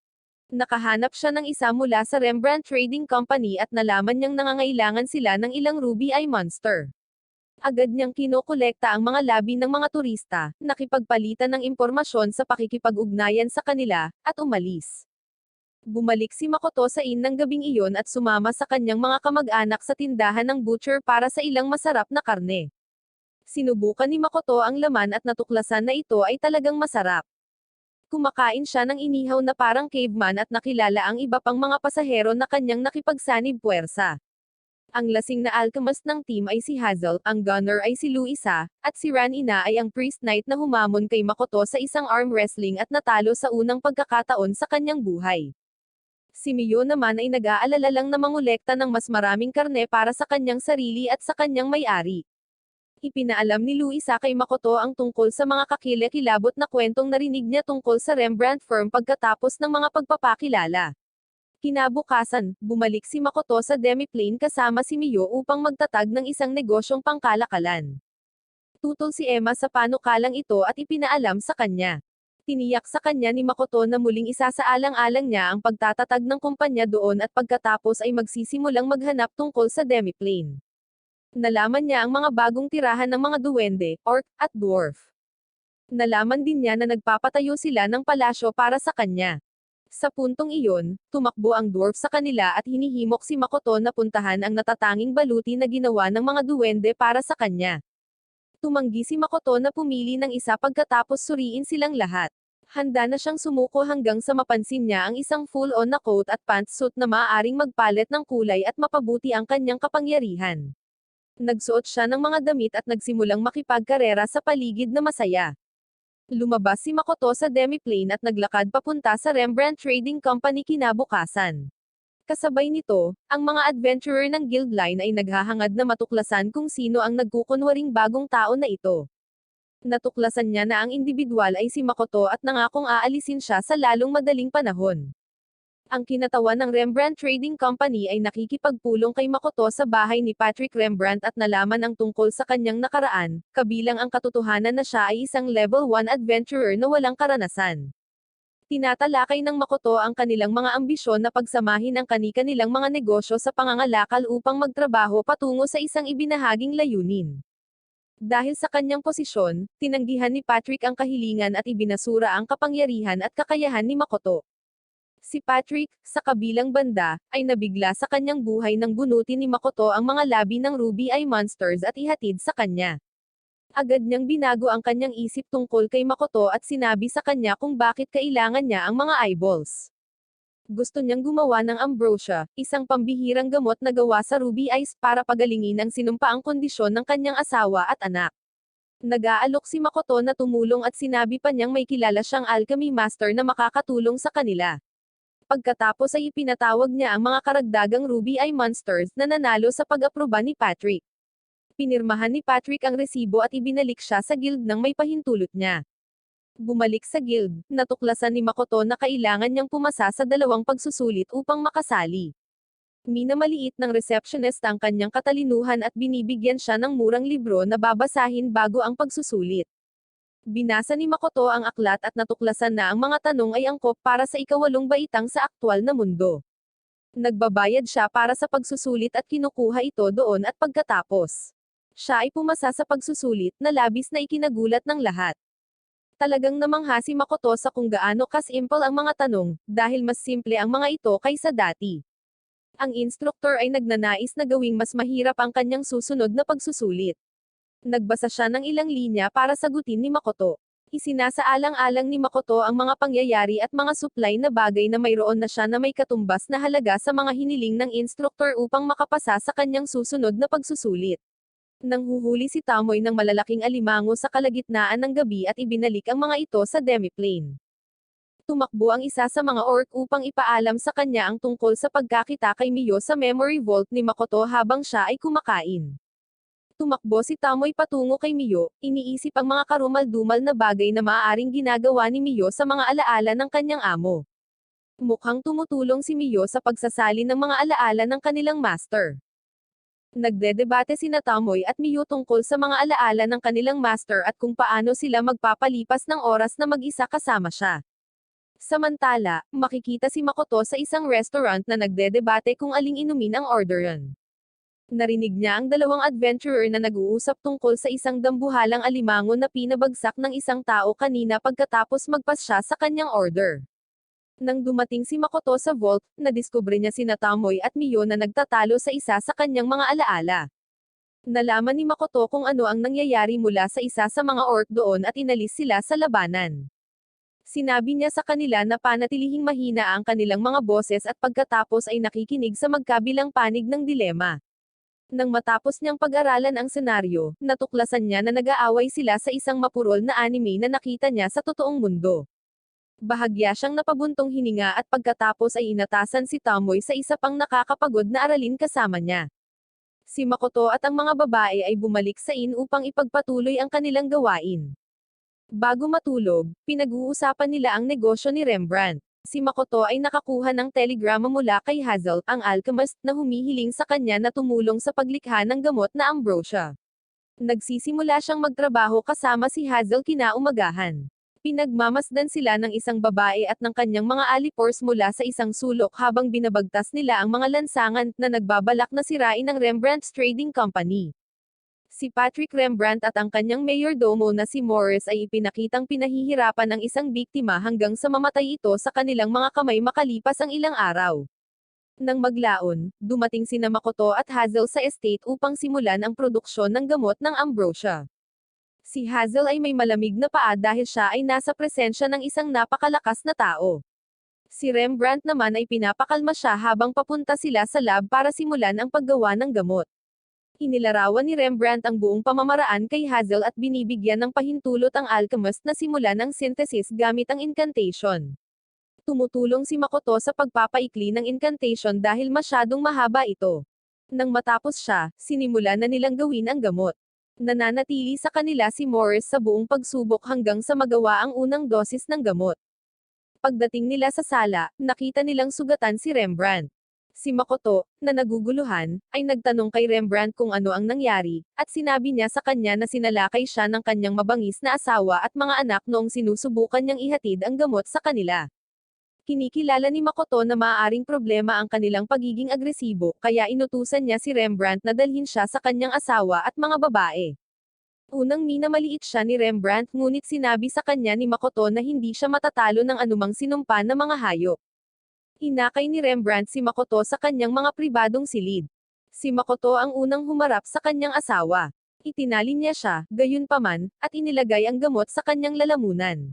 Nakahanap siya ng isa mula sa Rembrandt Trading Company at nalaman niyang nangangailangan sila ng ilang ruby eye monster. Agad niyang kinokolekta ang mga labi ng mga turista, nakipagpalitan ng impormasyon sa pakikipag-ugnayan sa kanila, at umalis. Bumalik si Makoto sa inn ng gabing iyon at sumama sa kanyang mga kamag-anak sa tindahan ng butcher para sa ilang masarap na karne. Sinubukan ni Makoto ang laman at natuklasan na ito ay talagang masarap. Kumakain siya ng inihaw na parang caveman at nakilala ang iba pang mga pasahero na kanyang nakipagsanib puwersa. Ang lasing na alchemist ng team ay si Hazel, ang gunner ay si Luisa, at si Ranina ay ang priest knight na humamon kay Makoto sa isang arm wrestling at natalo sa unang pagkakataon sa kanyang buhay. Si Mio naman ay nag-aalala lang na mangolekta ng mas maraming karne para sa kanyang sarili at sa kanyang may-ari. Ipinaalam ni Luisa kay Makoto ang tungkol sa mga kakilakilabot na kwentong narinig niya tungkol sa Rembrandt firm pagkatapos ng mga pagpapakilala. Kinabukasan, bumalik si Makoto sa demiplane kasama si Mio upang magtatag ng isang negosyong pangkalakalan. Tutol si Emma sa panukalang ito at ipinaalam sa kanya. Tiniyak sa kanya ni Makoto na muling isasaalang-alang niya ang pagtatatag ng kumpanya doon at pagkatapos ay magsisimulang maghanap tungkol sa Demiplane. Nalaman niya ang mga bagong tirahan ng mga duwende, orc, at dwarf. Nalaman din niya na nagpapatayo sila ng palasyo para sa kanya. Sa puntong iyon, tumakbo ang dwarf sa kanila at hinihimok si Makoto na puntahan ang natatanging baluti na ginawa ng mga duwende para sa kanya. Tumanggi si Makoto na pumili ng isa pagkatapos suriin silang lahat. Handa na siyang sumuko hanggang sa mapansin niya ang isang full-on na coat at pantsuit na maaaring magpalit ng kulay at mapabuti ang kanyang kapangyarihan. Nagsuot siya ng mga damit at nagsimulang makipagkarera sa paligid na masaya. Lumabas si Makoto sa Demiplane at naglakad papunta sa Rembrandt Trading Company kinabukasan. Kasabay nito, ang mga adventurer ng Guild Line ay naghahangad na matuklasan kung sino ang nagkukunwaring bagong tao na ito. Natuklasan niya na ang individual ay si Makoto at nangakong aalisin siya sa lalong madaling panahon. Ang kinatawan ng Rembrandt Trading Company ay nakikipagpulong kay Makoto sa bahay ni Patrick Rembrandt at nalaman ang tungkol sa kanyang nakaraan, kabilang ang katotohanan na siya ay isang level 1 adventurer na walang karanasan. Tinatalakay ng Makoto ang kanilang mga ambisyon na pagsamahin ang kani-kanilang mga negosyo sa pangangalakal upang magtrabaho patungo sa isang ibinahaging layunin. Dahil sa kanyang posisyon, tinanggihan ni Patrick ang kahilingan at ibinasura ang kapangyarihan at kakayahan ni Makoto. Si Patrick, sa kabilang banda, ay nabigla sa kanyang buhay nang bunutin ni Makoto ang mga labi ng Ruby Eye Monsters at ihatid sa kanya. Agad niyang binago ang kanyang isip tungkol kay Makoto at sinabi sa kanya kung bakit kailangan niya ang mga eyeballs. Gusto niyang gumawa ng ambrosia, isang pambihirang gamot na gawa sa ruby eyes para pagalingin ang sinumpaang kondisyon ng kanyang asawa at anak. Nag-aalok si Makoto na tumulong at sinabi pa niyang may kilala siyang alchemy master na makakatulong sa kanila. Pagkatapos ay ipinatawag niya ang mga karagdagang ruby eye monsters na nanalo sa pag-aproba ni Patrick. Pinirmahan ni Patrick ang resibo at ibinalik siya sa guild nang may pahintulot niya. Bumalik sa guild, natuklasan ni Makoto na kailangan niyang pumasa sa 2 pagsusulit upang makasali. Minamaliit ng receptionist ang kanyang katalinuhan at binibigyan siya ng murang libro na babasahin bago ang pagsusulit. Binasa ni Makoto ang aklat at natuklasan na ang mga tanong ay angkop para sa ika-8 baitang sa aktwal na mundo. Nagbabayad siya para sa pagsusulit at kinukuha ito doon at pagkatapos. Siya ay pumasa sa pagsusulit na labis na ikinagulat ng lahat. Talagang namangha si Makoto sa kung gaano kasimple ang mga tanong, dahil mas simple ang mga ito kaysa dati. Ang instruktor ay nagnanais na gawing mas mahirap ang kanyang susunod na pagsusulit. Nagbasa siya ng ilang linya para sagutin ni Makoto. Isinasaalang-alang ni Makoto ang mga pangyayari at mga supply na bagay na mayroon na siya na may katumbas na halaga sa mga hiniling ng instruktor upang makapasa sa kanyang susunod na pagsusulit. Nanghuhuli si Tamoy ng malalaking alimango sa kalagitnaan ng gabi at ibinalik ang mga ito sa Demiplane. Tumakbo ang isa sa mga orc upang ipaalam sa kanya ang tungkol sa pagkakita kay Miyo sa memory vault ni Makoto habang siya ay kumakain. Tumakbo si Tamoy patungo kay Miyo, iniisip ang mga karumal-dumal na bagay na maaaring ginagawa ni Miyo sa mga alaala ng kanyang amo. Mukhang tumutulong si Miyo sa pagsasali ng mga alaala ng kanilang master. Nagdedebate sina Tamoy at Miyo tungkol sa mga alaala ng kanilang master at kung paano sila magpapalipas ng oras na mag-isa kasama siya. Samantala, makikita si Makoto sa isang restaurant na nagdedebate kung aling inumin ang orderan. Narinig niya ang 2 adventurer na nag-uusap tungkol sa isang dambuhalang alimango na pinabagsak ng isang tao kanina pagkatapos magpas siya sa kanyang order. Nang dumating si Makoto sa vault, nadiskubre niya sina Tamoy at Miyo na nagtatalo sa isa sa kanyang mga alaala. Nalaman ni Makoto kung ano ang nangyayari mula sa isa sa mga orc doon at inalis sila sa labanan. Sinabi niya sa kanila na panatilihing mahina ang kanilang mga boses at pagkatapos ay nakikinig sa magkabilang panig ng dilema. Nang matapos niyang pag-aralan ang senaryo, natuklasan niya na nag-aaway sila sa isang mapurol na anime na nakita niya sa totoong mundo. Bahagya siyang napabuntong hininga at pagkatapos ay inatasan si Tamoy sa isa pang nakakapagod na aralin kasama niya. Si Makoto at ang mga babae ay bumalik sa inn upang ipagpatuloy ang kanilang gawain. Bago matulog, pinag-uusapan nila ang negosyo ni Rembrandt. Si Makoto ay nakakuha ng telegrama mula kay Hazel, ang alchemist, na humihiling sa kanya na tumulong sa paglikha ng gamot na ambrosia. Nagsisimula siyang magtrabaho kasama si Hazel kinaumagahan. Pinagmamasdan sila ng isang babae at ng kanyang mga alipors mula sa isang sulok habang binabagtas nila ang mga lansangan na nagbabalak na sirain ng Rembrandt's Trading Company. Si Patrick Rembrandt at ang kanyang mayordomo na si Morris ay ipinakitang pinahihirapan ng isang biktima hanggang sa mamatay ito sa kanilang mga kamay makalipas ang ilang araw. Nang maglaon, dumating sina Makoto at Hazel sa estate upang simulan ang produksyon ng gamot ng ambrosia. Si Hazel ay may malamig na paa dahil siya ay nasa presensya ng isang napakalakas na tao. Si Rembrandt naman ay pinapakalma siya habang papunta sila sa lab para simulan ang paggawa ng gamot. Inilarawan ni Rembrandt ang buong pamamaraan kay Hazel at binibigyan ng pahintulot ang alchemist na simulan ang synthesis gamit ang incantation. Tumutulong si Makoto sa pagpapaikli ng incantation dahil masyadong mahaba ito. Nang matapos siya, sinimulan na nilang gawin ang gamot. Nananatili sa kanila si Morris sa buong pagsubok hanggang sa magawa ang unang dosis ng gamot. Pagdating nila sa sala, nakita nilang sugatan si Rembrandt. Si Makoto, na naguguluhan, ay nagtanong kay Rembrandt kung ano ang nangyari, at sinabi niya sa kanya na sinalakay siya ng kanyang mabangis na asawa at mga anak noong sinusubukan niyang ihatid ang gamot sa kanila. Kinikilala ni Makoto na maaaring problema ang kanilang pagiging agresibo, kaya inutusan niya si Rembrandt na dalhin siya sa kanyang asawa at mga babae. Unang minamaliit siya ni Rembrandt ngunit sinabi sa kanya ni Makoto na hindi siya matatalo ng anumang sinumpa na mga hayop. Hinakay ni Rembrandt si Makoto sa kanyang mga pribadong silid. Si Makoto ang unang humarap sa kanyang asawa. Itinali niya siya, gayunpaman, at inilagay ang gamot sa kanyang lalamunan.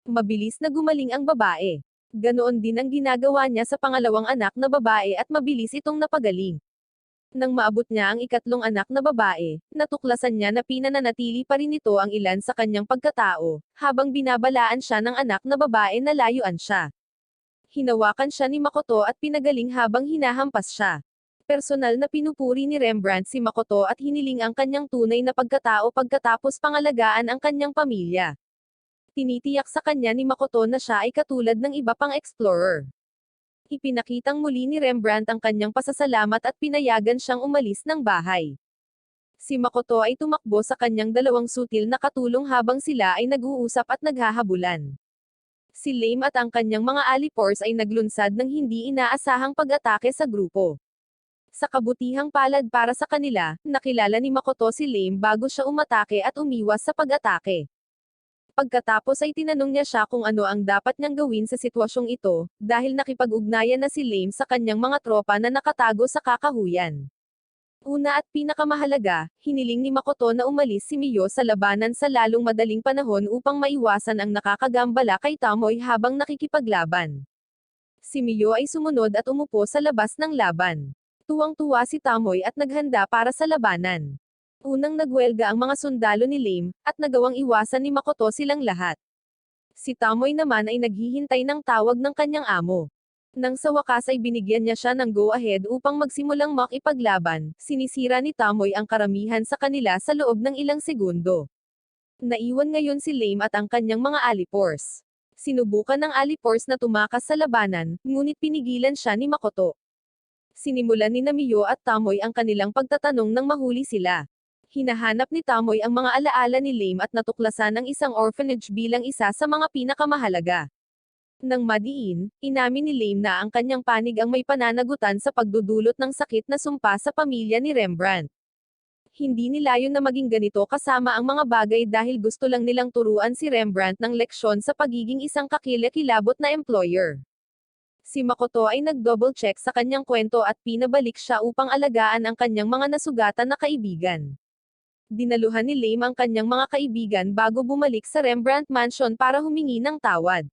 Mabilis na gumaling ang babae. Ganoon din ang ginagawa niya sa pangalawang anak na babae at mabilis itong napagaling. Nang maabot niya ang ikatlong anak na babae, natuklasan niya na pinananatili pa rin ito ang ilan sa kanyang pagkatao, habang binabalaan siya ng anak na babae na layuan siya. Hinawakan siya ni Makoto at pinagaling habang hinahampas siya. Personal na pinupuri ni Rembrandt si Makoto at hiniling ang kanyang tunay na pagkatao pagkatapos pangalagaan ang kanyang pamilya. Tinitiyak sa kanya ni Makoto na siya ay katulad ng iba pang explorer. Ipinakitang muli ni Rembrandt ang kanyang pasasalamat at pinayagan siyang umalis ng bahay. Si Makoto ay tumakbo sa kanyang dalawang sutil na katulong habang sila ay nag-uusap at naghahabulan. Si Lame at ang kanyang mga alipors ay naglunsad ng hindi inaasahang pag-atake sa grupo. Sa kabutihang palad para sa kanila, nakilala ni Makoto si Lame bago siya umatake at umiwas sa pag-atake. Pagkatapos ay tinanong niya siya kung ano ang dapat niyang gawin sa sitwasyong ito, dahil nakipag-ugnayan na si Lame sa kanyang mga tropa na nakatago sa kakahuyan. Una at pinakamahalaga, hiniling ni Makoto na umalis si Miyo sa labanan sa lalong madaling panahon upang maiwasan ang nakakagambala kay Tomoe habang nakikipaglaban. Si Miyo ay sumunod at umupo sa labas ng laban. Tuwang-tuwa si Tomoe at naghanda para sa labanan. Unang nagwelga ang mga sundalo ni Lame, at nagawang iwasan ni Makoto silang lahat. Si Tomoe naman ay naghihintay ng tawag ng kanyang amo. Nang sa wakas ay binigyan niya siya ng go-ahead upang magsimulang makipaglaban, sinisira ni Tomoe ang karamihan sa kanila sa loob ng ilang segundo. Naiwan ngayon si Lame at ang kanyang mga alipors. Sinubukan ng alipors na tumakas sa labanan, ngunit pinigilan siya ni Makoto. Sinimulan ni Miyo at Tomoe ang kanilang pagtatanong nang mahuli sila. Hinahanap ni Tomoe ang mga alaala ni Lame at natuklasan ng isang orphanage bilang isa sa mga pinakamahalaga. Nang madiin, inamin ni Lame na ang kanyang panig ang may pananagutan sa pagdudulot ng sakit na sumpa sa pamilya ni Rembrandt. Hindi nilayon na maging ganito kasama ang mga bagay dahil gusto lang nilang turuan si Rembrandt ng leksyon sa pagiging isang kakilakilabot na employer. Si Makoto ay nag-double check sa kanyang kwento at pinabalik siya upang alagaan ang kanyang mga nasugatan na kaibigan. Dinaluhan ni Lame ang kanyang mga kaibigan bago bumalik sa Rembrandt Mansion para humingi ng tawad.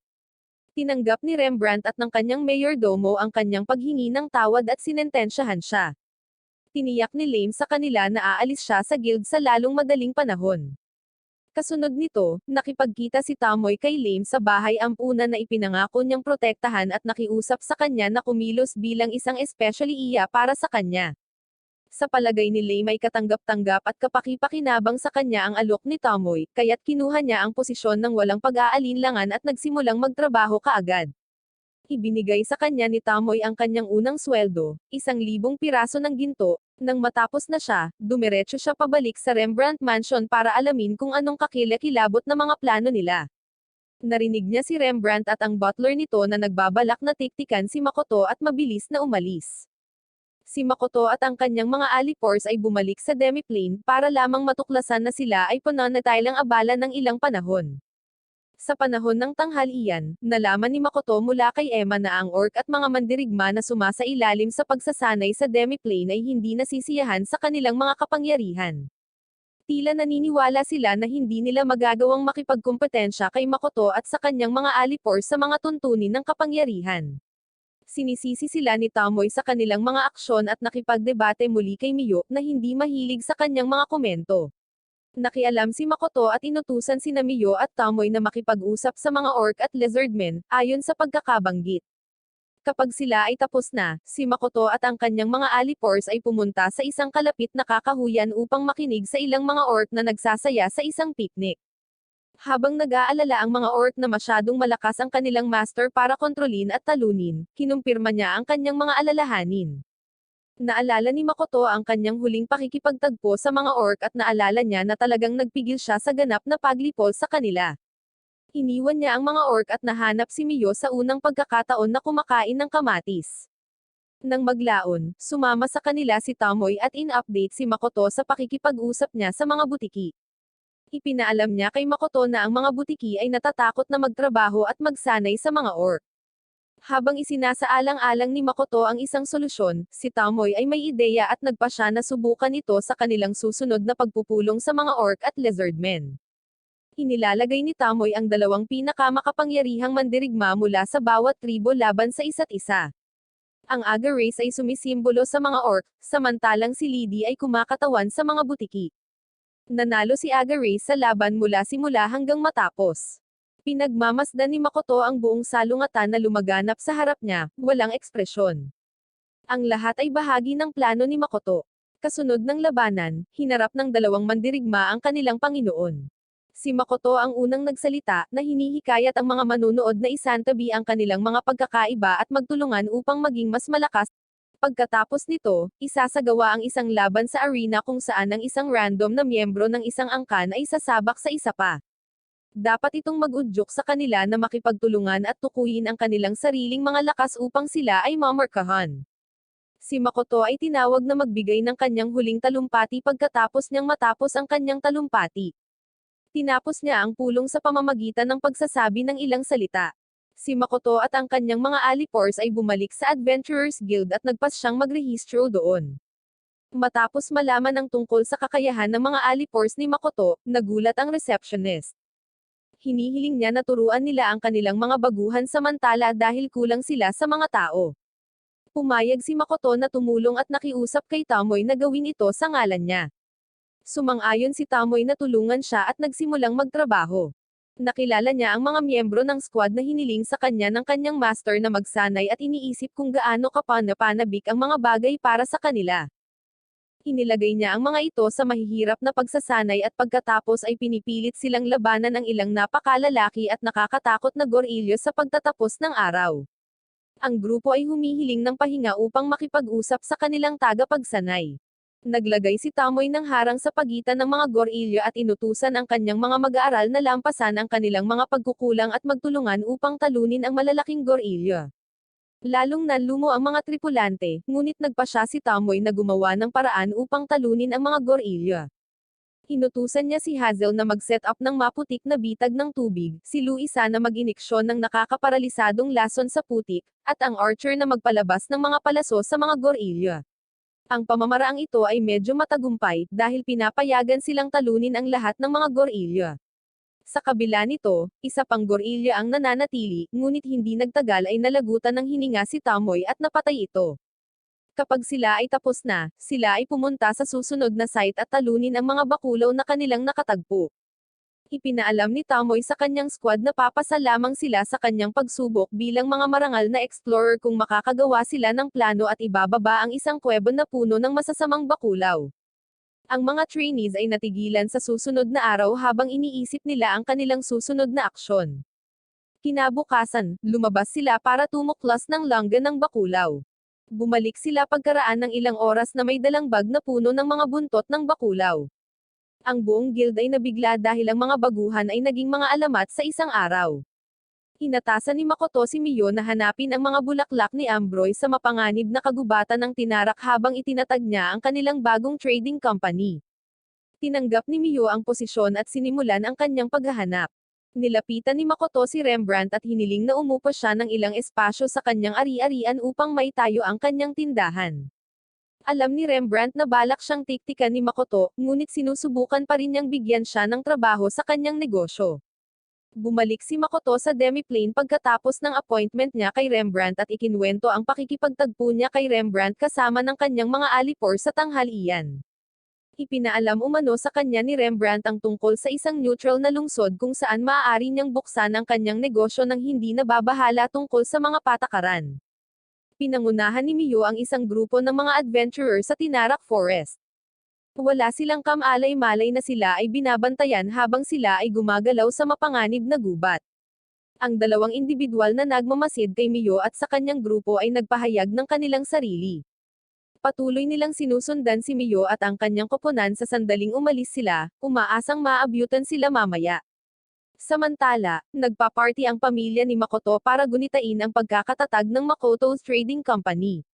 Tinanggap ni Rembrandt at ng kanyang mayordomo ang kanyang paghingi ng tawad at sinentensyahan siya. Tiniyak ni Lame sa kanila na aalis siya sa guild sa lalong madaling panahon. Kasunod nito, nakipagkita si Tomoe kay Lame sa bahay ampunan na ipinangako niyang protektahan at nakiusap sa kanya na kumilos bilang isang especially iya para sa kanya. Sa palagay ni Lame ay katanggap-tanggap at kapaki-pakinabang sa kanya ang alok ni Tomoe, kaya't kinuha niya ang posisyon ng walang pag-aalinlangan at nagsimulang magtrabaho kaagad. Ibinigay sa kanya ni Tomoe ang kanyang unang sweldo, 1,000 piraso ng ginto. Nang matapos na siya, dumiretso siya pabalik sa Rembrandt Mansion para alamin kung anong kakilakilabot na mga plano nila. Narinig niya si Rembrandt at ang butler nito na nagbabalak na tiktikan si Makoto at mabilis na umalis. Si Makoto at ang kanyang mga alipors ay bumalik sa demiplane para lamang matuklasan na sila ay pananatiling abala ng ilang panahon. Sa panahon ng tanghalian, nalaman ni Makoto mula kay Emma na ang orc at mga mandirigma na sumasailalim sa pagsasanay sa demiplane ay hindi nasisiyahan sa kanilang mga kapangyarihan. Tila naniniwala sila na hindi nila magagawang makipagkumpetensya kay Makoto at sa kanyang mga alipors sa mga tuntunin ng kapangyarihan. Sinisisi sila ni Tamoy sa kanilang mga aksyon at nakipagdebate muli kay Miyo na hindi mahilig sa kanyang mga komento. Nakialam si Makoto at inutusan sina Miyo at Tamoy na makipag-usap sa mga orc at lizardmen, ayon sa pagkakabanggit. Kapag sila ay tapos na, si Makoto at ang kanyang mga alipors ay pumunta sa isang kalapit na kakahuyan upang makinig sa ilang mga orc na nagsasaya sa isang picnic. Habang nag-aalala ang mga orc na masyadong malakas ang kanilang master para kontrolin at talunin, kinumpirma niya ang kanyang mga alalahanin. Naalala ni Makoto ang kanyang huling pakikipagtagpo sa mga orc at naalala niya na talagang nagpigil siya sa ganap na paglipol sa kanila. Iniwan niya ang mga orc at nahanap si Miyo sa unang pagkakataon na kumakain ng kamatis. Nang maglaon, sumama sa kanila si Tamoy at in-update si Makoto sa pakikipag-usap niya sa mga butiki. Ipinaalam niya kay Makoto na ang mga butiki ay natatakot na magtrabaho at magsanay sa mga orc. Habang isinasaalang-alang ni Makoto ang isang solusyon, si Tamoy ay may ideya at nagpa siya na subukan ito sa kanilang susunod na pagpupulong sa mga orc at lizardmen. Inilalagay ni Tamoy ang dalawang pinakamakapangyarihang mandirigma mula sa bawat tribo laban sa isa't isa. Ang Aga race ay sumisimbolo sa mga orc, samantalang si Lidi ay kumakatawan sa mga butiki. Nanalo si Aga race sa laban mula simula hanggang matapos. Pinagmamasdan ni Makoto ang buong salungatan na lumaganap sa harap niya, walang ekspresyon. Ang lahat ay bahagi ng plano ni Makoto. Kasunod ng labanan, hinarap ng dalawang mandirigma ang kanilang Panginoon. Si Makoto ang unang nagsalita, na hinihikayat ang mga manunood na isantabi ang kanilang mga pagkakaiba at magtulungan upang maging mas malakas. Pagkatapos nito, isasagawa ang isang laban sa arena kung saan ang isang random na miyembro ng isang angkan ay sasabak sa isa pa. Dapat itong mag-udyok sa kanila na makipagtulungan at tukuyin ang kanilang sariling mga lakas upang sila ay mamarkahan. Si Makoto ay tinawag na magbigay ng kanyang huling talumpati pagkatapos niyang matapos ang kanyang talumpati. Tinapos niya ang pulong sa pamamagitan ng pagsasabi ng ilang salita. Si Makoto at ang kanyang mga alipors ay bumalik sa Adventurers Guild at nagpas siyang magrehistro doon. Matapos malaman ang tungkol sa kakayahan ng mga alipors ni Makoto, nagulat ang receptionist. Hinihiling niya na turuan nila ang kanilang mga baguhan samantala dahil kulang sila sa mga tao. Pumayag si Makoto na tumulong at nakiusap kay Tamoy na gawin ito sa ngalan niya. Sumang-ayon si Tamoy na tulungan siya at nagsimulang magtrabaho. Nakilala niya ang mga miyembro ng squad na hiniling sa kanya ng kanyang master na magsanay at iniisip kung gaano kapanapanabik ang mga bagay para sa kanila. Inilagay niya ang mga ito sa mahihirap na pagsasanay at pagkatapos ay pinipilit silang labanan ang ilang napakalalaki at nakakatakot na gorilyo sa pagtatapos ng araw. Ang grupo ay humihiling ng pahinga upang makipag-usap sa kanilang tagapagsanay. Naglagay si Tamoy ng harang sa pagitan ng mga gorilyo at inutusan ang kanyang mga mag-aaral na lampasan ang kanilang mga pagkukulang at magtulungan upang talunin ang malalaking gorilyo. Lalong nanlumo ang mga tripulante, ngunit nagpa siya si Tamoy na gumawa ng paraan upang talunin ang mga gorilyo. Inutusan niya si Hazel na mag-set up ng maputik na bitag ng tubig, si Luisa na mag-iniksyon ng nakakaparalisadong lason sa putik, at ang Archer na magpalabas ng mga palaso sa mga gorilyo. Ang pamamaraang ito ay medyo matagumpay, dahil pinapayagan silang talunin ang lahat ng mga gorilyo. Sa kabila nito, isa pang gorilya ang nananatili, ngunit hindi nagtagal ay nalagutan ng hininga si Tamoy at napatay ito. Kapag sila ay tapos na, sila ay pumunta sa susunod na site at talunin ang mga bakulaw na kanilang nakatagpo. Ipinaalam ni Tamoy sa kanyang squad na papasa lamang sila sa kanyang pagsubok bilang mga marangal na explorer kung makakagawa sila ng plano at ibababa ang isang kuwebo na puno ng masasamang bakulaw. Ang mga trainees ay natigilan sa susunod na araw habang iniisip nila ang kanilang susunod na aksyon. Kinabukasan, lumabas sila para tumuklas ng langga ng bakulaw. Bumalik sila pagkaraan ng ilang oras na may dalang bag na puno ng mga buntot ng bakulaw. Ang buong guild ay nabigla dahil ang mga baguhan ay naging mga alamat sa isang araw. Inatasan ni Makoto si Miyo na hanapin ang mga bulaklak ni Ambroy sa mapanganib na kagubatan ng Tinarak habang itinatag niya ang kanilang bagong trading company. Tinanggap ni Miyo ang posisyon at sinimulan ang kanyang paghahanap. Nilapitan ni Makoto si Rembrandt at hiniling na umupo siya ng ilang espasyo sa kanyang ari-arian upang maitayo ang kanyang tindahan. Alam ni Rembrandt na balak siyang tiktikan ni Makoto, ngunit sinusubukan pa rin niyang bigyan siya ng trabaho sa kanyang negosyo. Bumalik si Makoto sa demiplane pagkatapos ng appointment niya kay Rembrandt at ikinwento ang pakikipagtagpo niya kay Rembrandt kasama ng kanyang mga alipor sa tanghalian. Ipinaalam umano sa kanya ni Rembrandt ang tungkol sa isang neutral na lungsod kung saan maaari niyang buksan ang kanyang negosyo nang hindi nababahala tungkol sa mga patakaran. Pinangunahan ni Miyo ang isang grupo ng mga adventurer sa Tinarak Forest. Wala silang kamalay-malay na sila ay binabantayan habang sila ay gumagalaw sa mapanganib na gubat. Ang dalawang individual na nagmamasid kay Miyo at sa kanyang grupo ay nagpahayag ng kanilang sarili. Patuloy nilang sinusundan si Miyo at ang kanyang koponan sa sandaling umalis sila, umaasang maabyutan sila mamaya. Samantala, nagpa-party ang pamilya ni Makoto para gunitain ang pagkakatatag ng Makoto's Trading Company.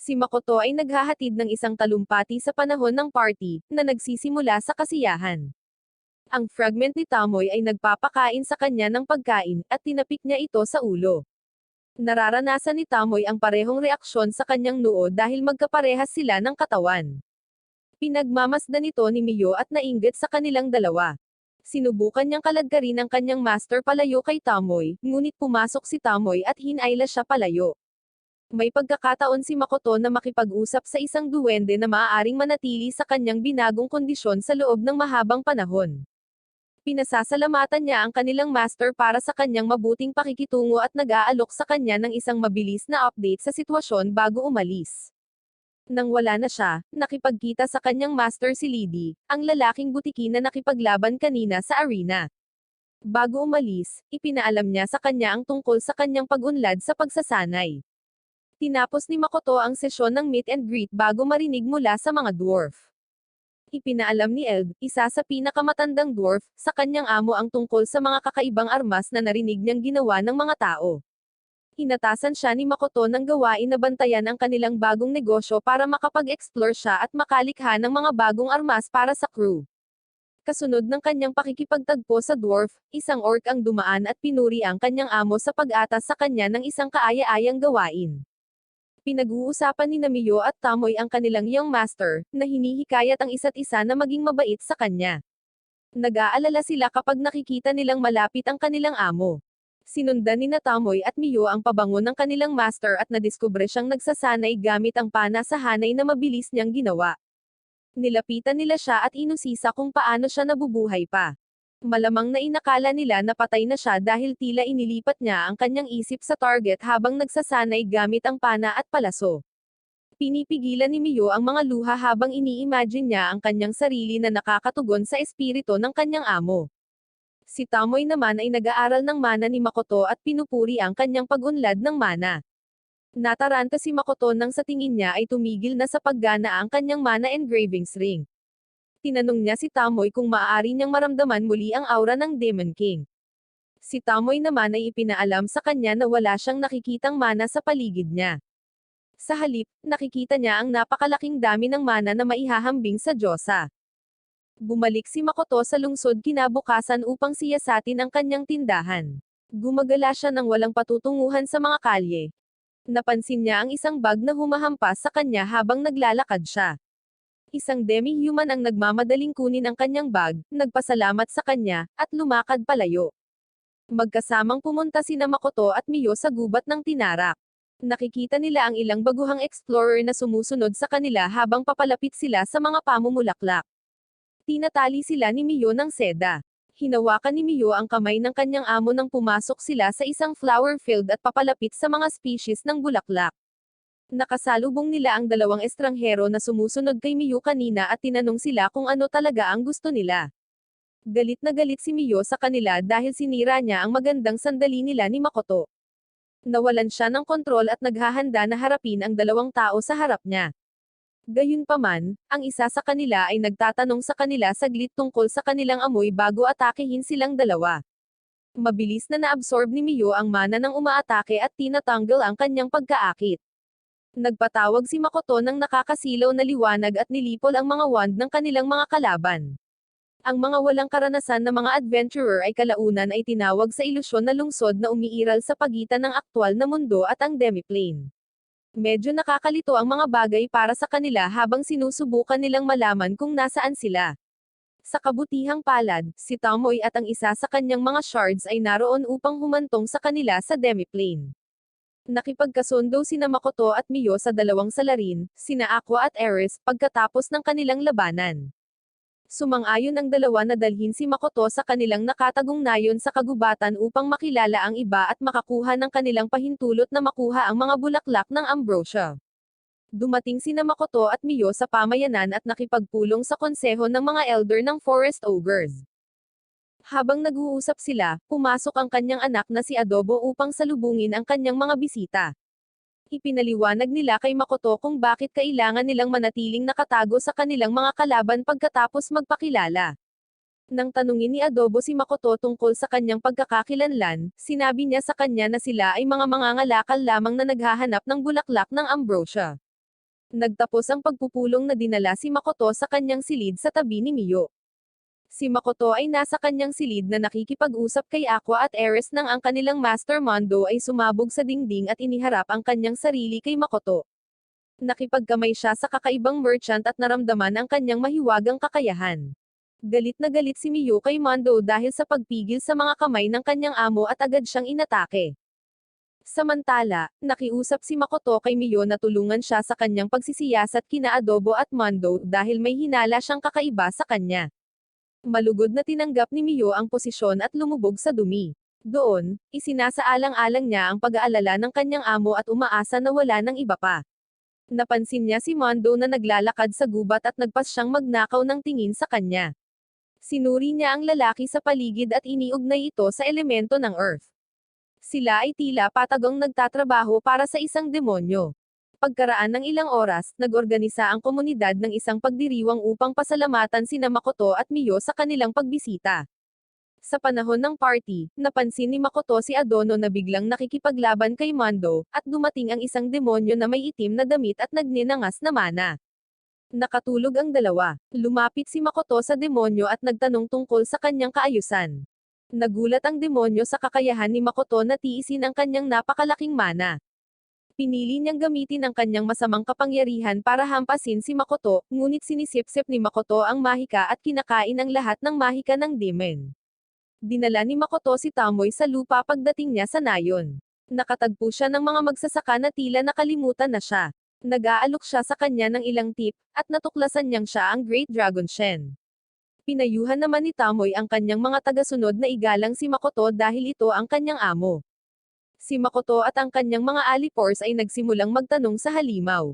Si Makoto ay naghahatid ng isang talumpati sa panahon ng party, na nagsisimula sa kasiyahan. Ang fragment ni Tamoy ay nagpapakain sa kanya ng pagkain, at tinapik niya ito sa ulo. Nararanasan ni Tamoy ang parehong reaksyon sa kanyang noo dahil magkaparehas sila ng katawan. Pinagmamasdan ito ni Miyo at nainggit sa kanilang dalawa. Sinubukan niyang kaladkarin ang kanyang master palayo kay Tamoy, ngunit pumasok si Tamoy at hinayla siya palayo. May pagkakataon si Makoto na makipag-usap sa isang duwende na maaaring manatili sa kanyang binagong kondisyon sa loob ng mahabang panahon. Pinasasalamatan niya ang kanilang master para sa kanyang mabuting pakikitungo at nag-aalok sa kanya ng isang mabilis na update sa sitwasyon bago umalis. Nang wala na siya, nakipagkita sa kanyang master si Lidi, ang lalaking butiki na nakipaglaban kanina sa arena. Bago umalis, ipinaalam niya sa kanya ang tungkol sa kanyang pag-unlad sa pagsasanay. Tinapos ni Makoto ang sesyon ng meet and greet bago marinig mula sa mga dwarf. Ipinaalam ni Eld, isa sa pinakamatandang dwarf, sa kanyang amo ang tungkol sa mga kakaibang armas na narinig niyang ginawa ng mga tao. Inatasan siya ni Makoto ng gawain na bantayan ang kanilang bagong negosyo para makapag-explore siya at makalikha ng mga bagong armas para sa crew. Kasunod ng kanyang pakikipagtagpo sa dwarf, isang orc ang dumaan at pinuri ang kanyang amo sa pag-atas sa kanya ng isang kaaya-ayang gawain. Pinag-uusapan ni Miyo at Tamoy ang kanilang young master, na hinihikayat ang isa't isa na maging mabait sa kanya. Nag-aalala sila kapag nakikita nilang malapit ang kanilang amo. Sinundan ni Tamoy at Miyo ang pabango ng kanilang master at nadiskubre siyang nagsasanay gamit ang pana sa hanay na mabilis niyang ginawa. Nilapitan nila siya at inusisa kung paano siya nabubuhay pa. Malamang na inakala nila na patay na siya dahil tila inilipat niya ang kanyang isip sa target habang nagsasanay gamit ang pana at palaso. Pinipigilan ni Miyo ang mga luha habang ini-imagine niya ang kanyang sarili na nakakatugon sa espiritu ng kanyang amo. Si Tamoy naman ay nag-aaral ng mana ni Makoto at pinupuri ang kanyang pag-unlad ng mana. Nataranta si Makoto nang sa tingin niya ay tumigil na sa paggana ang kanyang mana engravings ring. Tinanong niya si Tamoy kung maaari niyang maramdaman muli ang aura ng Demon King. Si Tamoy naman ay ipinaalam sa kanya na wala siyang nakikitang mana sa paligid niya. Sa halip, nakikita niya ang napakalaking dami ng mana na maihahambing sa Diyosa. Bumalik si Makoto sa lungsod kinabukasan upang siyasatin ang kanyang tindahan. Gumagala siya ng walang patutunguhan sa mga kalye. Napansin niya ang isang bag na humahampas sa kanya habang naglalakad siya. Isang demi-human ang nagmamadaling kunin ang kanyang bag, nagpasalamat sa kanya, at lumakad palayo. Magkasamang pumunta sina Makoto at Miyo sa gubat ng Tinarak. Nakikita nila ang ilang baguhang explorer na sumusunod sa kanila habang papalapit sila sa mga pamumulaklak. Tinatali sila ni Miyo ng seda. Hinawakan ni Miyo ang kamay ng kanyang amo nang pumasok sila sa isang flower field at papalapit sa mga species ng bulaklak. Nakasalubong nila ang dalawang estranghero na sumusunod kay Miyo kanina at tinanong sila kung ano talaga ang gusto nila. Galit na galit si Miyo sa kanila dahil sinira niya ang magandang sandali nila ni Makoto. Nawalan siya ng kontrol at naghahanda na harapin ang dalawang tao sa harap niya. Gayunpaman, ang isa sa kanila ay nagtatanong sa kanila saglit tungkol sa kanilang amoy bago atakehin silang dalawa. Mabilis na naabsorb ni Miyo ang mana ng umaatake at tinatanggal ang kanyang pagkaakit. Nagpatawag si Makoto ng nakakasilaw na liwanag at nilipol ang mga wand ng kanilang mga kalaban. Ang mga walang karanasan na mga adventurer ay kalaunan ay tinawag sa ilusyon na lungsod na umiiral sa pagitan ng aktwal na mundo at ang demiplane. Medyo nakakalito ang mga bagay para sa kanila habang sinusubukan nilang malaman kung nasaan sila. Sa kabutihang palad, si Tomoy at ang isa sa kanyang mga shards ay naroon upang humantong sa kanila sa demiplane. Nakipagkasundo sina Makoto at Miyo sa dalawang salarin, sina Aqua at Aris, pagkatapos ng kanilang labanan. Sumang-ayon ang dalawa na dalhin si Makoto sa kanilang nakatagong nayon sa kagubatan upang makilala ang iba at makakuha ng kanilang pahintulot na makuha ang mga bulaklak ng ambrosia. Dumating sina Makoto at Miyo sa pamayanan at nakipagpulong sa konseho ng mga elder ng Forest Ogres. Habang nag-uusap sila, pumasok ang kanyang anak na si Adobo upang salubungin ang kanyang mga bisita. Ipinaliwanag nila kay Makoto kung bakit kailangan nilang manatiling nakatago sa kanilang mga kalaban pagkatapos magpakilala. Nang tanungin ni Adobo si Makoto tungkol sa kanyang pagkakakilanlan, sinabi niya sa kanya na sila ay mga mangangalakal lamang na naghahanap ng bulaklak ng ambrosia. Nagtapos ang pagpupulong na dinala si Makoto sa kanyang silid sa tabi ni Miyo. Si Makoto ay nasa kanyang silid na nakikipag-usap kay Aqua at Aris nang ang kanilang Master Mondo ay sumabog sa dingding at iniharap ang kanyang sarili kay Makoto. Nakipagkamay siya sa kakaibang merchant at naramdaman ang kanyang mahiwagang kakayahan. Galit na galit si Miyo kay Mondo dahil sa pagpigil sa mga kamay ng kanyang amo at agad siyang inatake. Samantala, nakiusap si Makoto kay Miyo na tulungan siya sa kanyang pagsisiyasat kina Adobo at Mondo dahil may hinala siyang kakaiba sa kanya. Malugod na tinanggap ni Miyo ang posisyon at lumubog sa dumi. Doon, isinasaalang-alang niya ang pag-aalala ng kanyang amo at umaasa na wala ng iba pa. Napansin niya si Mondo na naglalakad sa gubat at nagpas siyang magnakaw ng tingin sa kanya. Sinuri niya ang lalaki sa paligid at iniugnay ito sa elemento ng Earth. Sila ay tila patagong nagtatrabaho para sa isang demonyo. Pagkaraan ng ilang oras, nag-organisa ang komunidad ng isang pagdiriwang upang pasalamatan sina Makoto at Miyo sa kanilang pagbisita. Sa panahon ng party, napansin ni Makoto si Adono na biglang nakikipaglaban kay Mondo, at dumating ang isang demonyo na may itim na damit at nagninangas na mana. Nakatulog ang dalawa. Lumapit si Makoto sa demonyo at nagtanong tungkol sa kanyang kaayusan. Nagulat ang demonyo sa kakayahan ni Makoto na tiisin ang kanyang napakalaking mana. Pinili niyang gamitin ang kanyang masamang kapangyarihan para hampasin si Makoto, ngunit sinisipsip ni Makoto ang mahika at kinakain ang lahat ng mahika ng demon. Dinala ni Makoto si Tomoy sa lupa pagdating niya sa nayon. Nakatagpo siya ng mga magsasaka na tila nakalimutan na siya. Nag-aalok siya sa kanya ng ilang tip, at natuklasan niyang siya ang Great Dragon Shen. Pinayuhan naman ni Tomoy ang kanyang mga tagasunod na igalang si Makoto dahil ito ang kanyang amo. Si Makoto at ang kanyang mga alipors ay nagsimulang magtanong sa halimaw.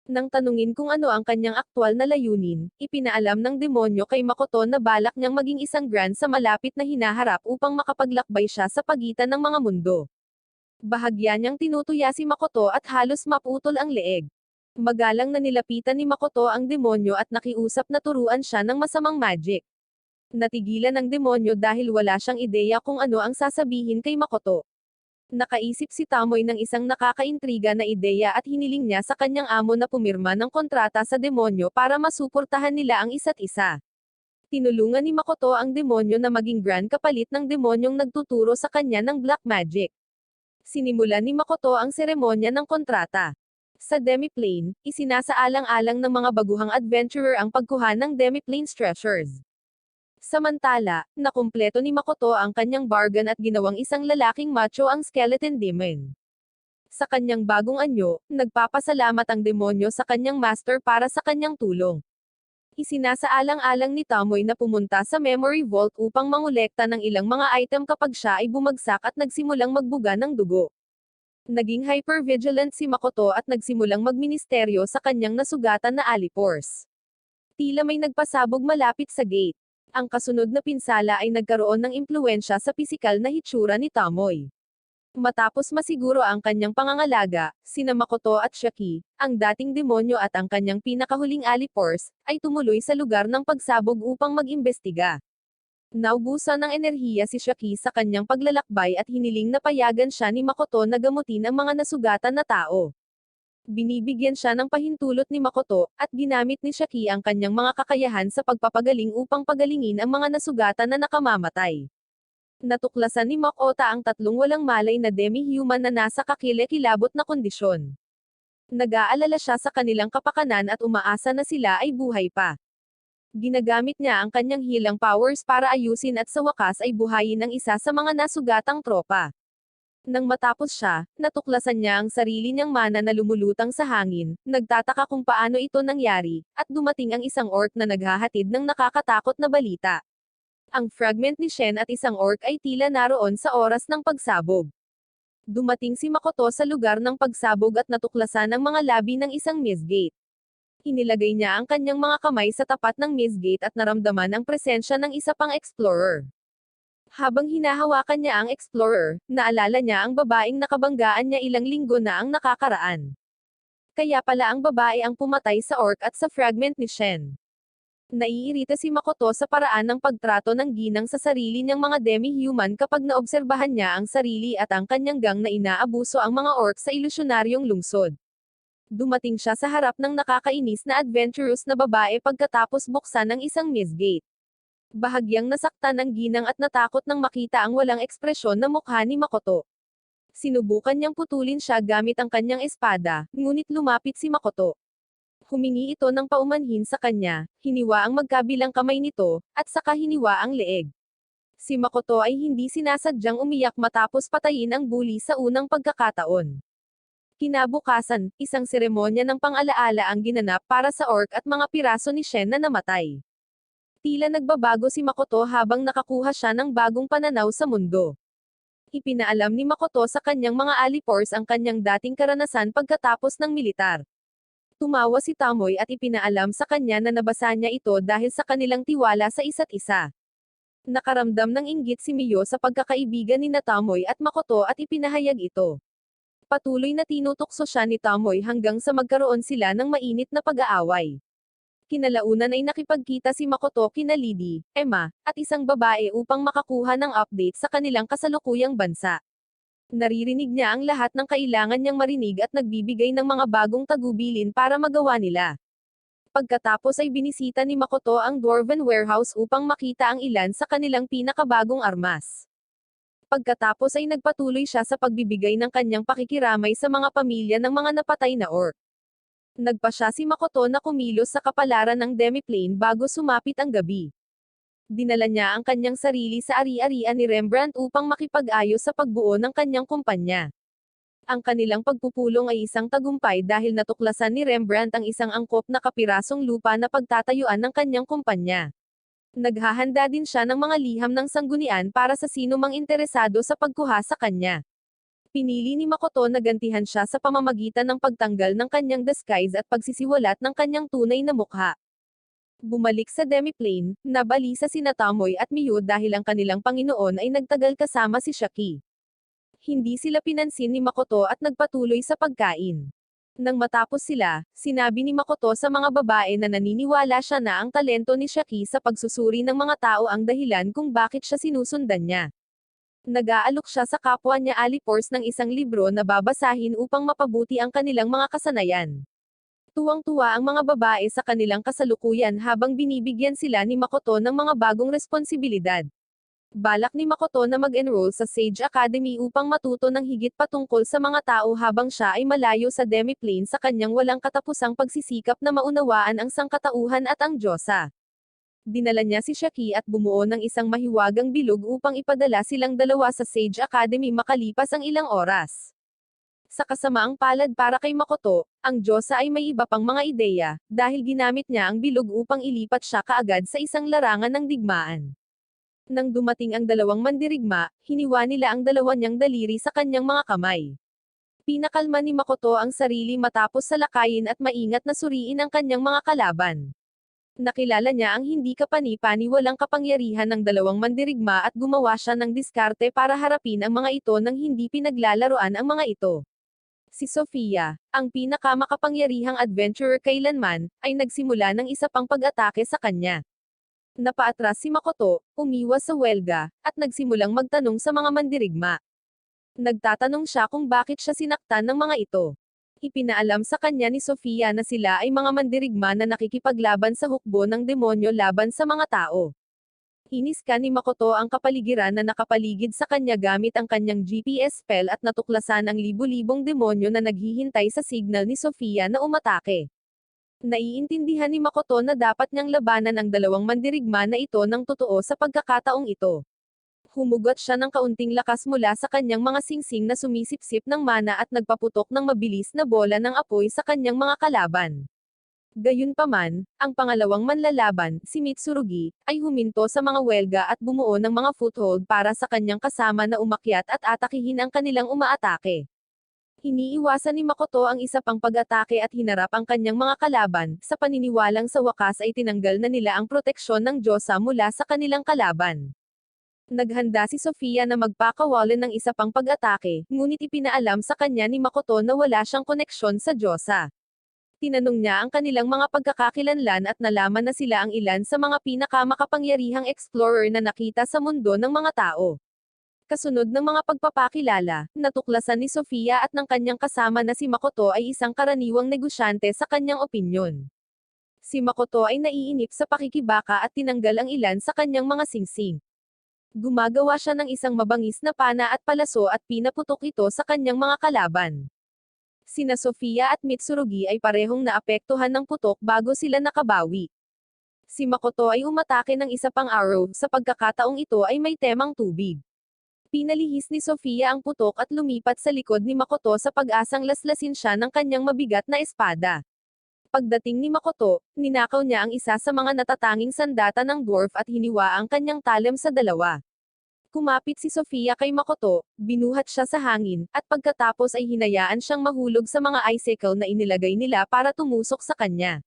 Nang tanungin kung ano ang kanyang aktwal na layunin, ipinaalam ng demonyo kay Makoto na balak niyang maging isang grand sa malapit na hinaharap upang makapaglakbay siya sa pagitan ng mga mundo. Bahagya niyang tinutuya si Makoto at halos maputol ang leeg. Magalang na nilapitan ni Makoto ang demonyo at nakiusap na turuan siya ng masamang magic. Natigilan ng demonyo dahil wala siyang ideya kung ano ang sasabihin kay Makoto. Nakaisip si Tomoy ng isang nakakaintriga na ideya at hiniling niya sa kanyang amo na pumirma ng kontrata sa demonyo para masuportahan nila ang isa't isa. Tinulungan ni Makoto ang demonyo na maging grand kapalit ng demonyong nagtuturo sa kanya ng black magic. Sinimulan ni Makoto ang seremonya ng kontrata. Sa Demiplane, isinasaalang-alang ng mga baguhang adventurer ang pagkuha ng Demiplane's treasures. Samantala, nakumpleto ni Makoto ang kanyang bargain at ginawang isang lalaking macho ang skeleton demon. Sa kanyang bagong anyo, nagpapasalamat ang demonyo sa kanyang master para sa kanyang tulong. Isinasaalang-alang ni Tomoy na pumunta sa memory vault upang mangolekta ng ilang mga item kapag siya ay bumagsak at nagsimulang magbuga ng dugo. Naging hyper-vigilant si Makoto at nagsimulang magministeryo sa kanyang nasugatan na alipors. Tila may nagpasabog malapit sa gate. Ang kasunod na pinsala ay nagkaroon ng impluwensya sa pisikal na hitsura ni Tomoy. Matapos masiguro ang kanyang pangangalaga, sina Makoto at Shaki, ang dating demonyo at ang kanyang pinakahuling alipors, ay tumuloy sa lugar ng pagsabog upang mag-imbestiga. Naubusan ng enerhiya si Shaki sa kanyang paglalakbay at hiniling na payagan siya ni Makoto na gamutin ang mga nasugatan na tao. Binibigyan siya ng pahintulot ni Makoto, at ginamit ni Shaki ang kanyang mga kakayahan sa pagpapagaling upang pagalingin ang mga nasugatan na nakamamatay. Natuklasan ni Makoto ang tatlong walang malay na demi-human na nasa kakilakilabot na kondisyon. Nag-aalala siya sa kanilang kapakanan at umaasa na sila ay buhay pa. Ginagamit niya ang kanyang healing powers para ayusin at sa wakas ay buhayin ang isa sa mga nasugatang tropa. Nang matapos siya, natuklasan niya ang sarili niyang mana na lumulutang sa hangin, nagtataka kung paano ito nangyari, at dumating ang isang orc na naghahatid ng nakakatakot na balita. Ang fragment ni Shen at isang orc ay tila naroon sa oras ng pagsabog. Dumating si Makoto sa lugar ng pagsabog at natuklasan ang mga labi ng isang maze gate. Inilagay niya ang kanyang mga kamay sa tapat ng maze gate at naramdaman ang presensya ng isa pang explorer. Habang hinahawakan niya ang explorer, naalala niya ang babaeng nakabanggaan niya ilang linggo na ang nakakaraan. Kaya pala ang babae ang pumatay sa orc at sa fragment ni Shen. Naiirita si Makoto sa paraan ng pagtrato ng ginang sa sarili niyang mga demi-human kapag naobserbahan niya ang sarili at ang kanyang gang na inaabuso ang mga orc sa ilusyonaryong lungsod. Dumating siya sa harap ng nakakainis na adventurous na babae pagkatapos buksan ng isang maze gate. Bahagyang nasaktan ng ginang at natakot nang makita ang walang ekspresyon na mukha ni Makoto. Sinubukan niyang putulin siya gamit ang kanyang espada, ngunit lumapit si Makoto. Humingi ito ng paumanhin sa kanya, hiniwa ang magkabilang kamay nito, at saka hiniwa ang leeg. Si Makoto ay hindi sinasadyang umiyak matapos patayin ang bully sa unang pagkakataon. Kinabukasan, isang seremonya ng pang-alaala ang ginanap para sa orc at mga piraso ni Shen na namatay. Tila nagbabago si Makoto habang nakakuha siya ng bagong pananaw sa mundo. Ipinaalam ni Makoto sa kanyang mga alipors ang kanyang dating karanasan pagkatapos ng militar. Tumawa si Tamoy at ipinaalam sa kanya na nabasa niya ito dahil sa kanilang tiwala sa isa't isa. Nakaramdam ng inggit si Miyo sa pagkakaibigan ni Tamoy at Makoto at ipinahayag ito. Patuloy na tinutokso siya ni Tamoy hanggang sa magkaroon sila ng mainit na pag-aaway. Kinalaunan ay nakipagkita si Makoto kina Lady, Emma, at isang babae upang makakuha ng update sa kanilang kasalukuyang bansa. Naririnig niya ang lahat ng kailangan niyang marinig at nagbibigay ng mga bagong tagubilin para magawa nila. Pagkatapos ay binisita ni Makoto ang Dwarven Warehouse upang makita ang ilan sa kanilang pinakabagong armas. Pagkatapos ay nagpatuloy siya sa pagbibigay ng kanyang pakikiramay sa mga pamilya ng mga napatay na orc. Nagpa siya si Makoto na kumilos sa kapalaran ng demiplane bago sumapit ang gabi. Dinala niya ang kanyang sarili sa ari-arian ni Rembrandt upang makipag-ayos sa pagbuo ng kanyang kumpanya. Ang kanilang pagpupulong ay isang tagumpay dahil natuklasan ni Rembrandt ang isang angkop na kapirasong lupa na pagtatayuan ng kanyang kumpanya. Naghahanda din siya ng mga liham ng sanggunian para sa sino mang interesado sa pagkuha sa kanya. Pinili ni Makoto na gantihan siya sa pamamagitan ng pagtanggal ng kanyang disguise at pagsisiwalat ng kanyang tunay na mukha. Bumalik sa demiplane, nabalisa sina Tamoy at Miyo dahil ang kanilang Panginoon ay nagtagal kasama si Shaki. Hindi sila pinansin ni Makoto at nagpatuloy sa pagkain. Nang matapos sila, sinabi ni Makoto sa mga babae na naniniwala siya na ang talento ni Shaki sa pagsusuri ng mga tao ang dahilan kung bakit siya sinusundan niya. Nag-aalok siya sa kapwa niya alipors ng isang libro na babasahin upang mapabuti ang kanilang mga kasanayan. Tuwang-tuwa ang mga babae sa kanilang kasalukuyan habang binibigyan sila ni Makoto ng mga bagong responsibilidad. Balak ni Makoto na mag-enroll sa Sage Academy upang matuto ng higit patungkol sa mga tao habang siya ay malayo sa demiplane sa kanyang walang katapusang pagsisikap na maunawaan ang sangkatauhan at ang Diyosa. Dinala niya si Shaki at bumuo ng isang mahiwagang bilog upang ipadala silang dalawa sa Sage Academy makalipas ang ilang oras. Sa kasamaang palad para kay Makoto, ang Diyosa ay may iba pang mga ideya, dahil ginamit niya ang bilog upang ilipat siya kaagad sa isang larangan ng digmaan. Nang dumating ang dalawang mandirigma, hiniwa nila ang dalawa niyang daliri sa kanyang mga kamay. Pinakalma ni Makoto ang sarili matapos salakayin at maingat na suriin ang kanyang mga kalaban. Nakilala niya ang hindi kapani-paniwalang kapangyarihan ng dalawang mandirigma at gumawa siya ng diskarte para harapin ang mga ito nang hindi pinaglalaroan ang mga ito. Si Sofia, ang pinakamakapangyarihang adventurer kailanman, ay nagsimula ng isa pang pag-atake sa kanya. Napaatras si Makoto, umiwas sa welga, at nagsimulang magtanong sa mga mandirigma. Nagtatanong siya kung bakit siya sinaktan ng mga ito. Ipinaalam sa kanya ni Sofia na sila ay mga mandirigma na nakikipaglaban sa hukbo ng demonyo laban sa mga tao. Hiniska ni Makoto ang kapaligiran na nakapaligid sa kanya gamit ang kanyang GPS spell at natuklasan ang libu-libong demonyo na naghihintay sa signal ni Sofia na umatake. Naiintindihan ni Makoto na dapat niyang labanan ang dalawang mandirigma na ito ng totoo sa pagkakataong ito. Humugot siya ng kaunting lakas mula sa kanyang mga singsing na sumisipsip ng mana at nagpaputok ng mabilis na bola ng apoy sa kanyang mga kalaban. Gayunpaman, ang pangalawang manlalaban, si Mitsurugi, ay huminto sa mga welga at bumuo ng mga foothold para sa kanyang kasama na umakyat at atakihin ang kanilang umaatake. Iniiwasan ni Makoto ang isa pang pag-atake at hinarap ang kanyang mga kalaban, sa paniniwalang sa wakas ay tinanggal na nila ang proteksyon ng Diyosa mula sa kanilang kalaban. Naghanda si Sofia na magpakawalan ng isa pang pag-atake, ngunit ipinaalam sa kanya ni Makoto na wala siyang koneksyon sa Diyosa. Tinanong niya ang kanilang mga pagkakakilanlan at nalaman na sila ang ilan sa mga pinakamakapangyarihang explorer na nakita sa mundo ng mga tao. Kasunod ng mga pagpapakilala, natuklasan ni Sofia at ng kanyang kasama na si Makoto ay isang karaniwang negosyante sa kanyang opinyon. Si Makoto ay naiinip sa pakikibaka at tinanggal ang ilan sa kanyang mga singsing. Gumagawa siya ng isang mabangis na pana at palaso at pinaputok ito sa kanyang mga kalaban. Sina Sofia at Mitsurugi ay parehong naapektuhan ng putok bago sila nakabawi. Si Makoto ay umatake ng isa pang arrow, sa pagkakataong ito ay may temang tubig. Pinalihis ni Sofia ang putok at lumipat sa likod ni Makoto sa pag-asang laslasin siya ng kanyang mabigat na espada. Pagdating ni Makoto, ninakaw niya ang isa sa mga natatanging sandata ng dwarf at hiniwa ang kanyang talem sa dalawa. Kumapit si Sofia kay Makoto, binuhat siya sa hangin, at pagkatapos ay hinayaan siyang mahulog sa mga icicle na inilagay nila para tumusok sa kanya.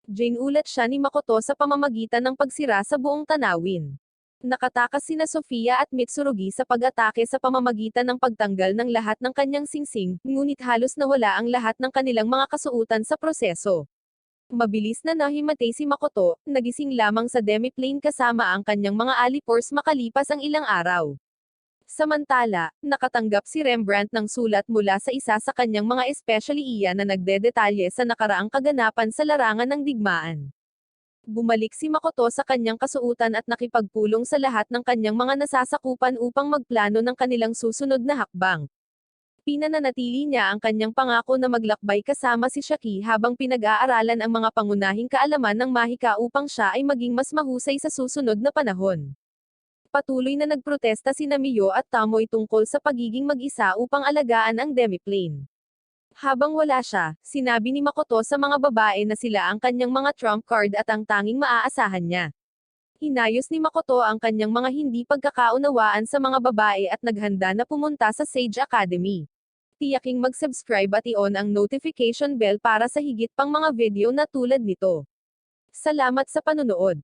Ginulat siya ni Makoto sa pamamagitan ng pagsira sa buong tanawin. Nakatakas sina Sofia at Mitsurugi sa pag-atake sa pamamagitan ng pagtanggal ng lahat ng kanyang singsing, ngunit halos nawala ang lahat ng kanilang mga kasuotan sa proseso. Mabilis na nahimatay si Makoto, nagising lamang sa demiplane kasama ang kanyang mga alipors makalipas ang ilang araw. Samantala, nakatanggap si Rembrandt ng sulat mula sa isa sa kanyang mga espesyaliya na nagdedetalye sa nakaraang kaganapan sa larangan ng digmaan. Bumalik si Makoto sa kanyang kasuotan at nakipagpulong sa lahat ng kanyang mga nasasakupan upang magplano ng kanilang susunod na hakbang. Pinananatili niya ang kanyang pangako na maglakbay kasama si Shaki habang pinag-aaralan ang mga pangunahing kaalaman ng mahika upang siya ay maging mas mahusay sa susunod na panahon. Patuloy na nagprotesta sina Miyo at Tamoy tungkol sa pagiging mag-isa upang alagaan ang demiplane. Habang wala siya, sinabi ni Makoto sa mga babae na sila ang kanyang mga trump card at ang tanging maaasahan niya. Hinayos ni Makoto ang kanyang mga hindi pagkakaunawaan sa mga babae at naghanda na pumunta sa Sage Academy. Tiyaking mag-subscribe at i-on ang notification bell para sa higit pang mga video na tulad nito. Salamat sa panunood.